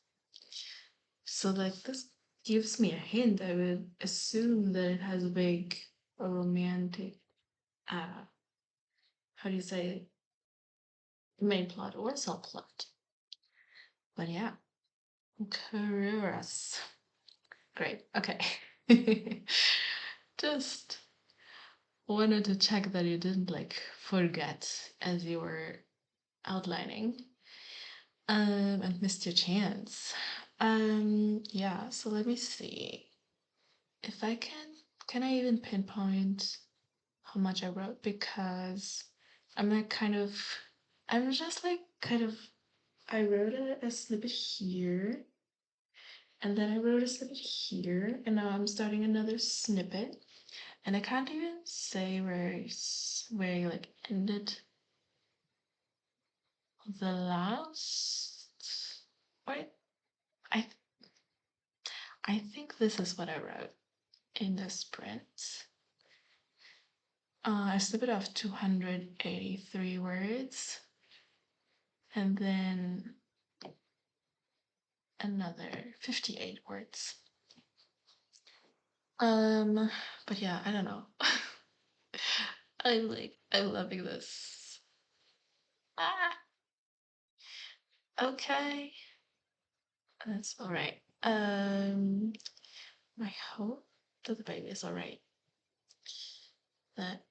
So like this gives me a hint. I would assume that it has a big romantic how do you say main plot or subplot. But yeah. Curious. Great. Okay. Just wanted to check that you didn't like forget as you were outlining. And missed your chance. Yeah, so let me see. If I can I even pinpoint how much I wrote? Because I'm like I'm just like I wrote a snippet here, and then I wrote a snippet here, and now I'm starting another snippet, and I can't even say where I like ended the last. Wait, I I think this is what I wrote in the sprint. I snippet off 283 words, and then another 58 words. Um, but yeah, I don't know. I'm loving this. Ah, okay. That's all right. I hope that the baby is all right. That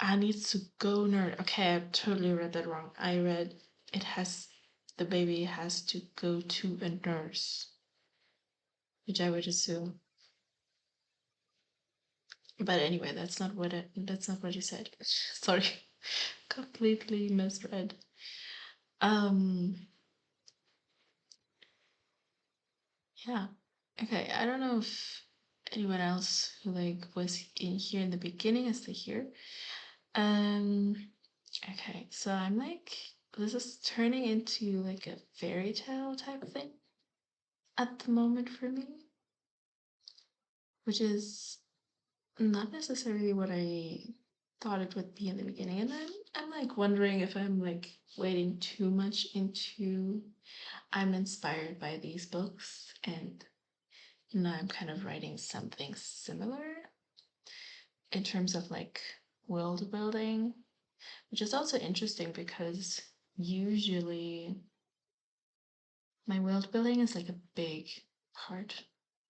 I need to go nerd. Okay, I totally read that wrong. I read it has the baby has to go to a nurse, which I would assume. But anyway, that's not what you said. Sorry. Completely misread. Um yeah. Okay, I don't know if anyone else who like was in here in the beginning is still here. Um okay, so I'm like this is turning into like a fairy tale type thing at the moment for me, which is not necessarily what I thought it would be in the beginning. And I'm like wondering if I'm like wading too much into I'm inspired by these books and now I'm kind of writing something similar in terms of like world building, which is also interesting because usually my world building is like a big part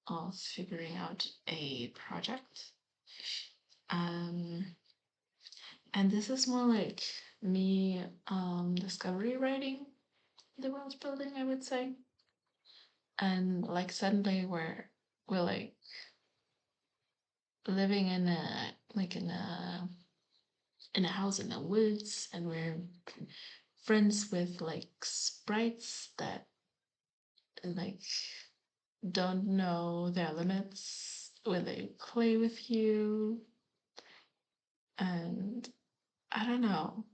of figuring out a project. Um, and this is more like me discovery writing the world building, I would say. And like suddenly we're like living in a house in the woods and we're friends with like sprites that like don't know their limits when they play with you. And I don't know,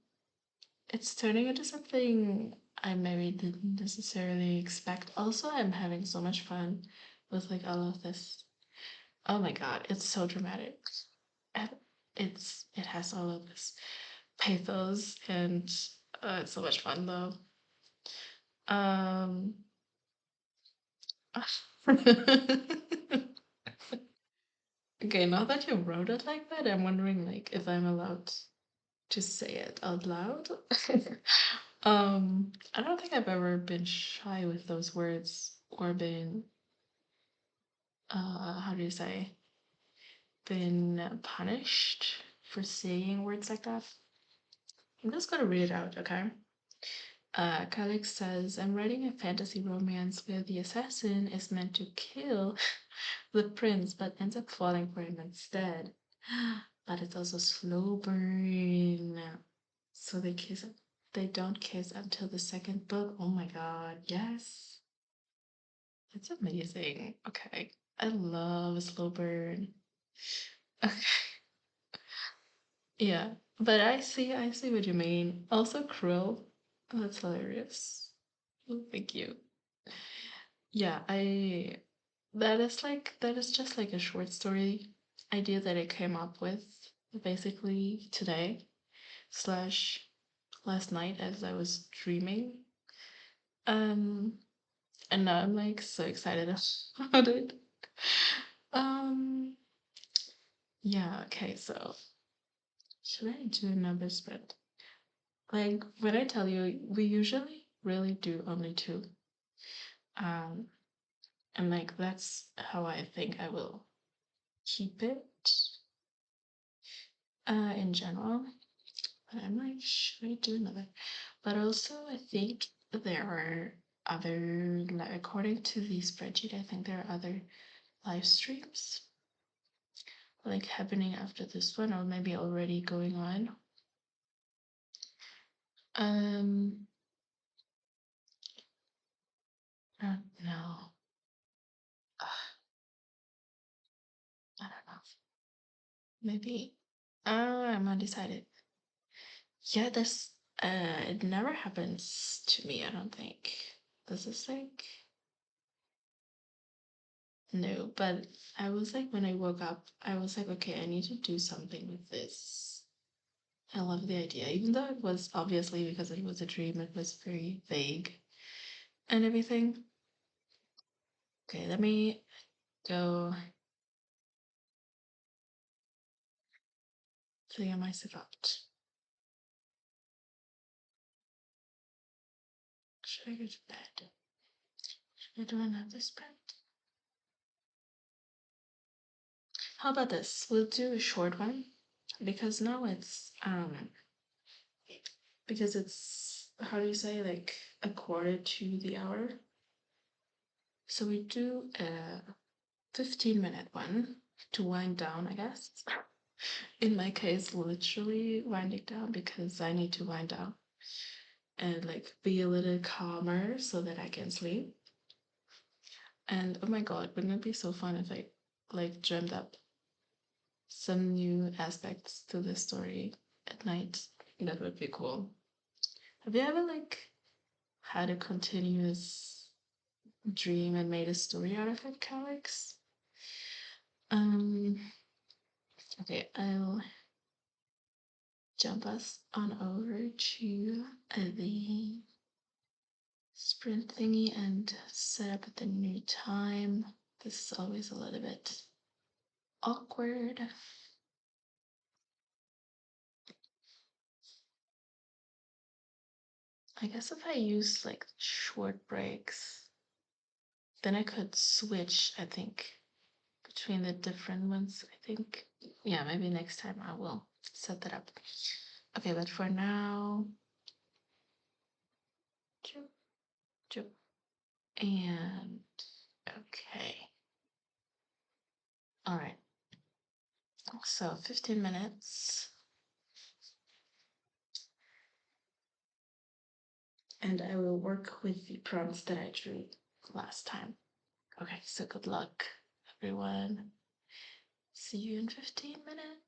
it's turning into something I maybe didn't necessarily expect. Also, I'm having so much fun with like all of this. Oh my god, it's so dramatic. And it has all of this pathos and it's so much fun though. Um okay, now that you wrote it like that, I'm wondering like if I'm allowed to say it out loud. I don't think I've ever been shy with those words or been how do you say been punished for saying words like that. I'm just gonna read it out, okay? Kalik says, I'm writing a fantasy romance where the assassin is meant to kill the prince but ends up falling for him instead. But it's also slow burn. So they kiss they don't kiss until the second book. Oh my god, yes. That's amazing. Okay. I love a slow burn. Okay. Yeah. But I see what you mean. Also cruel. That's hilarious. Oh, thank you. Yeah, I that is just like a short story idea that I came up with basically today slash last night as I was dreaming. Um and now I'm like so excited about it. Um yeah, okay, so should I do a number spread? Like when I tell you we usually really do only two. Um and like that's how I think I will keep it in general. But I'm like, should I do another? But also, I think there are other, like, according to the spreadsheet, I think there are other live streams like happening after this one, or maybe already going on. Um, I don't know. I don't know. Maybe. I'm undecided. Yeah, this it never happens to me, I don't think. This is like No, but I was like, when I woke up, I was like, okay, I need to do something with this. I love the idea, even though it was obviously because it was a dream, it was very vague and everything. Okay, let me go figure myself out. Should I go to bed? Should I do another sprint? How about this? We'll do a short one because now it's how do you say, like a quarter to the hour. So we do a 15-minute one to wind down, I guess. In my case, literally winding down because I need to wind down and like be a little calmer so that I can sleep. And oh my god, wouldn't it be so fun if I like dreamt up some new aspects to the story at night? That would be cool. Have you ever like had a continuous dream and made a story out of it, Alex? Um, okay, I'll jump us on over to the sprint thingy and set up the new time. This is always a little bit awkward. I guess if I use like short breaks, then I could switch, I think, between the different ones. I think, yeah, maybe next time I will set that up. Okay, but for now, choo, choo, and okay. All right. So 15 minutes. And I will work with the prompts that I drew last time. Okay, so good luck, everyone. See you in 15 minutes.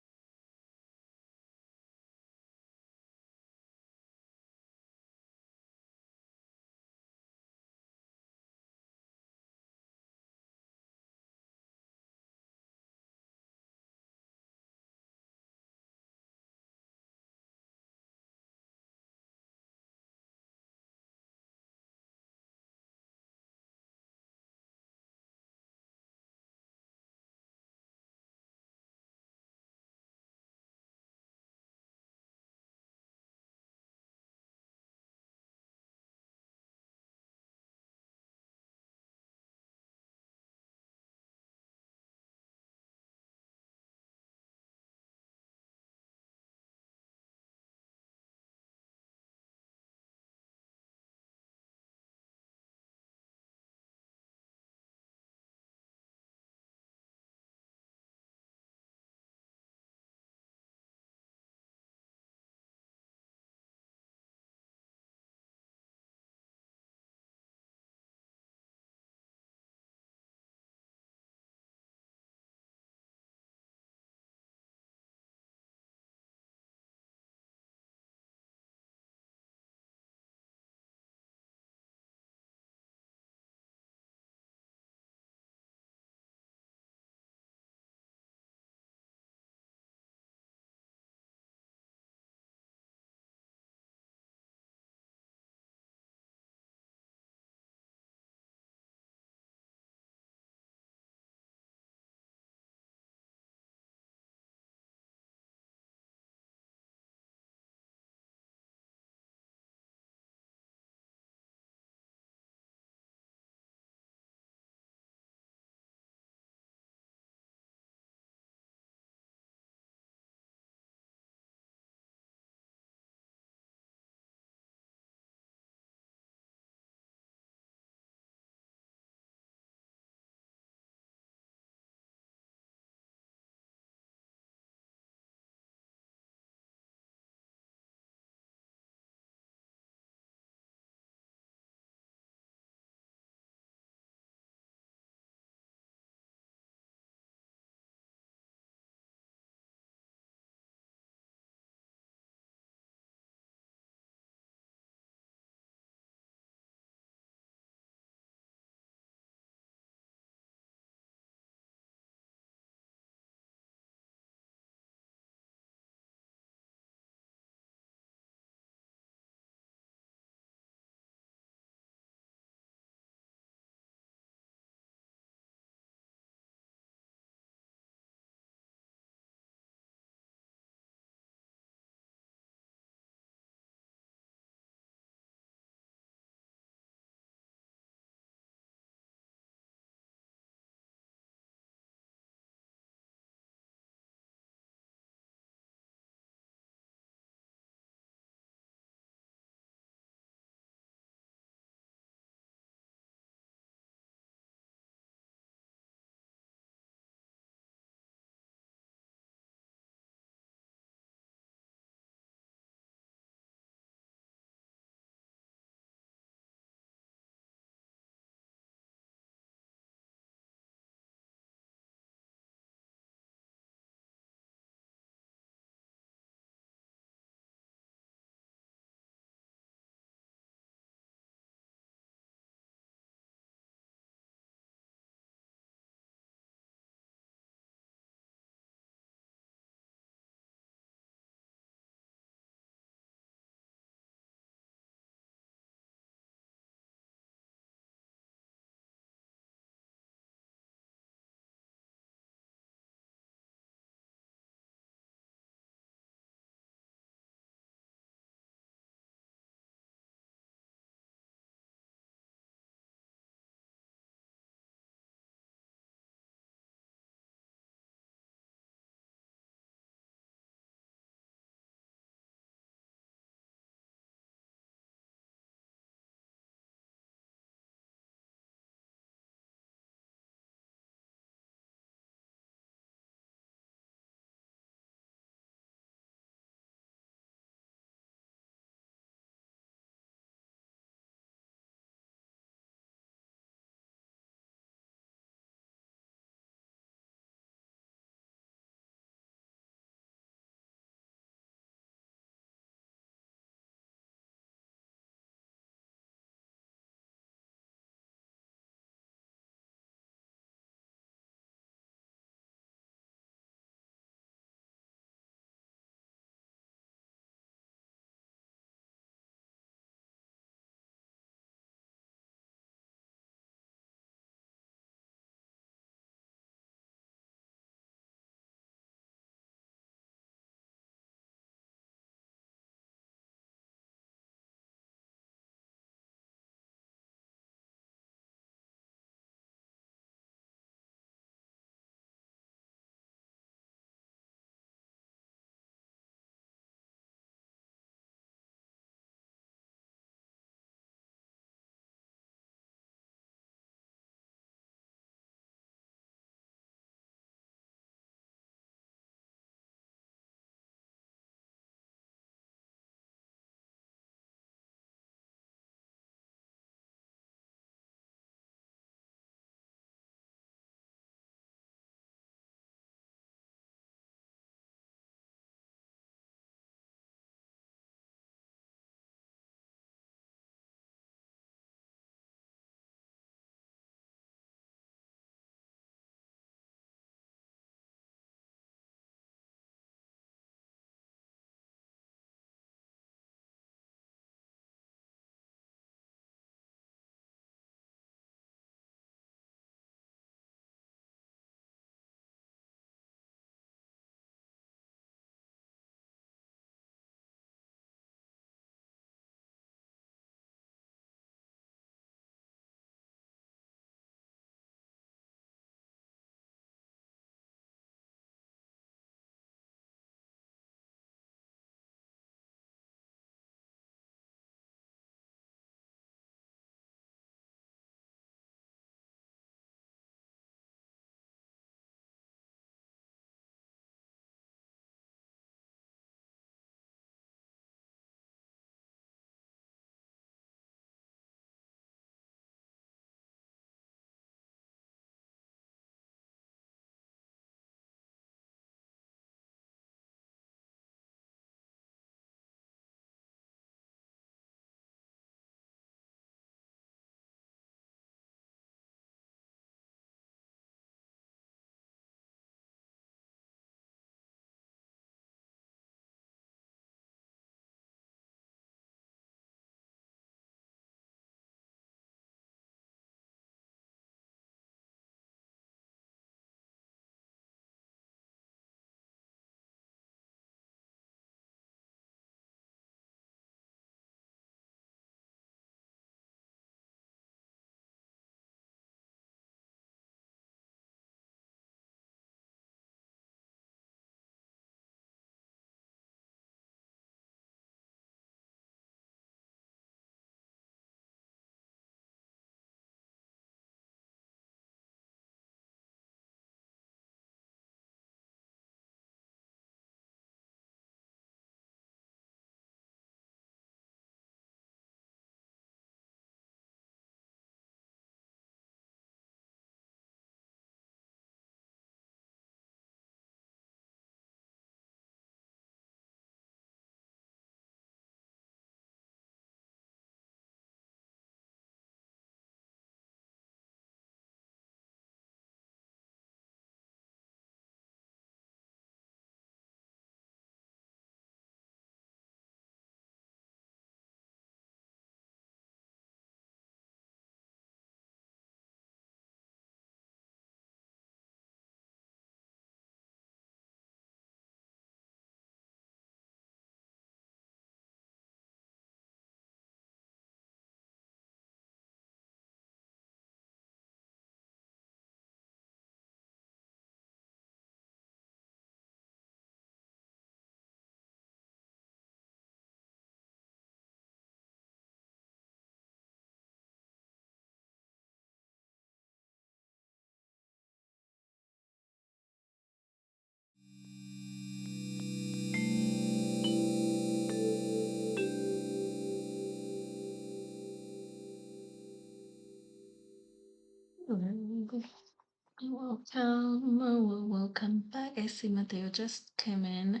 welcome back. I see Mateo just came in a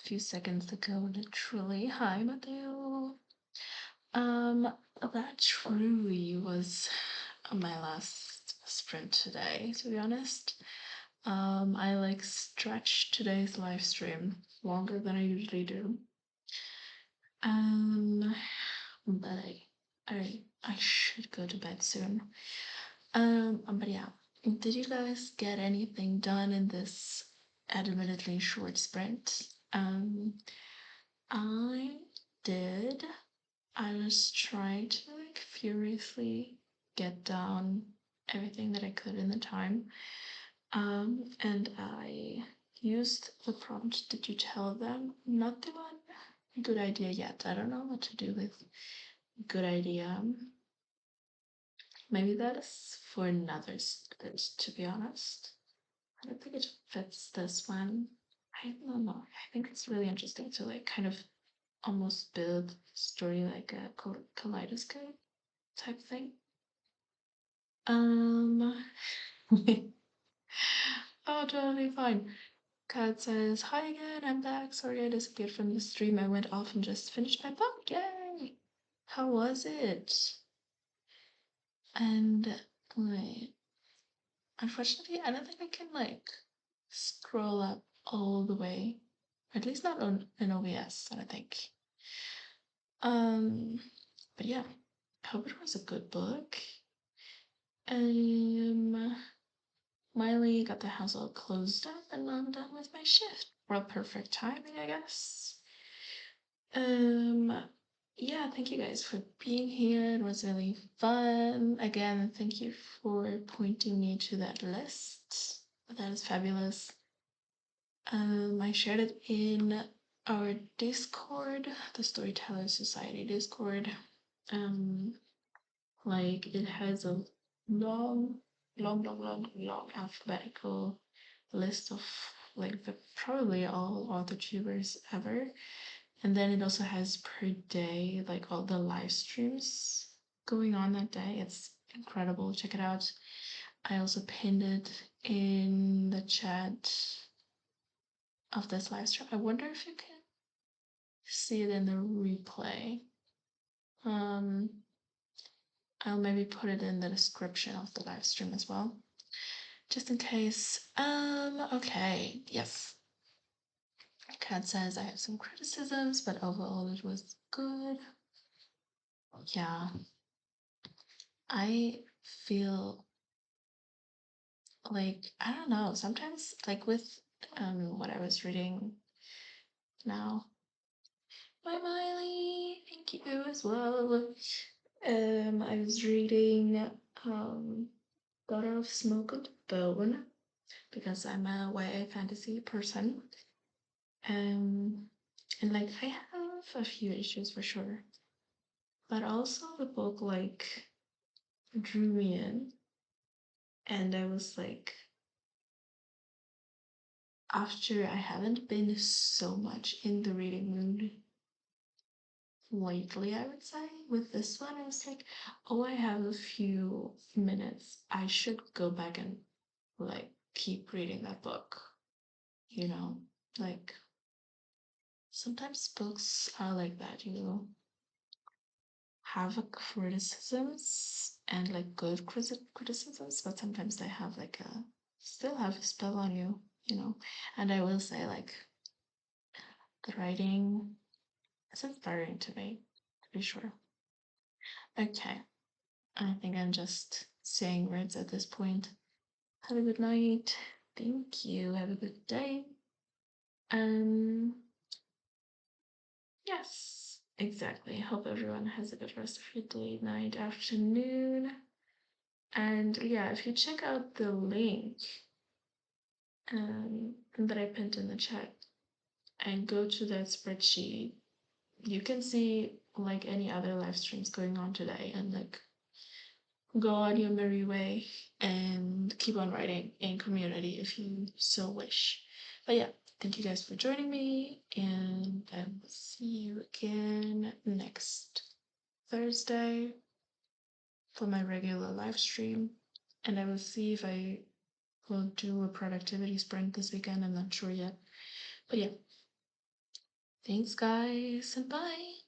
few seconds ago, literally. Hi, Mateo. That truly was my last sprint today, to be honest. I like stretched today's live stream longer than I usually do. But I should go to bed soon. But yeah, did you guys get anything done in this admittedly short sprint? I did. I was trying to like furiously get down everything that I could in the time. And I used the prompt, did you tell them? Not the one good idea yet. I don't know what to do with good idea. Maybe that is for another sprint, to be honest. I don't think it fits this one. I don't know. I think it's really interesting to like kind of almost build story like a kaleidoscope type thing. Oh, totally fine. Kat says, hi again, I'm back. Sorry I disappeared from the stream. I went off and just finished my book. Yay! How was it? And wait, unfortunately, I don't think I can like scroll up all the way. At least not on in OBS, I don't think. Um, but yeah, I hope it was a good book. Miley got the house all closed up and I'm done with my shift. Well, perfect timing, I guess. Yeah, thank you guys for being here. It was really fun. Again, thank you for pointing me to that list. That is fabulous. I shared it in our Discord, the Storyteller Society Discord. Like it has a long alphabetical list of like the probably all author tubers ever. And then it also has per day like all the live streams going on that day. It's incredible. Check it out. I also pinned it in the chat of this live stream. I wonder if you can see it in the replay. I'll maybe put it in the description of the live stream as well, just in case. Okay, yes. Kat says I have some criticisms, but overall it was good. Yeah, I feel like I don't know. Sometimes, like with what I was reading now. Bye, Miley. Thank you as well. I was reading Daughter of Smoke and Bone because I'm a YA fantasy person. And like I have a few issues for sure, but also the book like drew me in, and I was like, after I haven't been so much in the reading mood lately, I would say with this one, I was like, oh, I have a few minutes. I should go back and like keep reading that book, you know, like sometimes books are like that, have criticisms and like good criticisms, but sometimes they have like a still have a spell on you, And I will say like the writing is inspiring to me, to be sure. Okay, I think I'm just saying words at this point. Have a good night. Thank you. Have a good day. Um, yes, exactly. Hope everyone has a good rest of your day, night, afternoon. And yeah, if you check out the link that I pinned in the chat and go to that spreadsheet, you can see like any other live streams going on today and like go on your merry way and keep on writing in community if you so wish. But yeah, thank you guys for joining me, and I will see you again next Thursday for my regular live stream. And I will see if I will do a productivity sprint this weekend. I'm not sure yet. But yeah. Thanks, guys, and bye.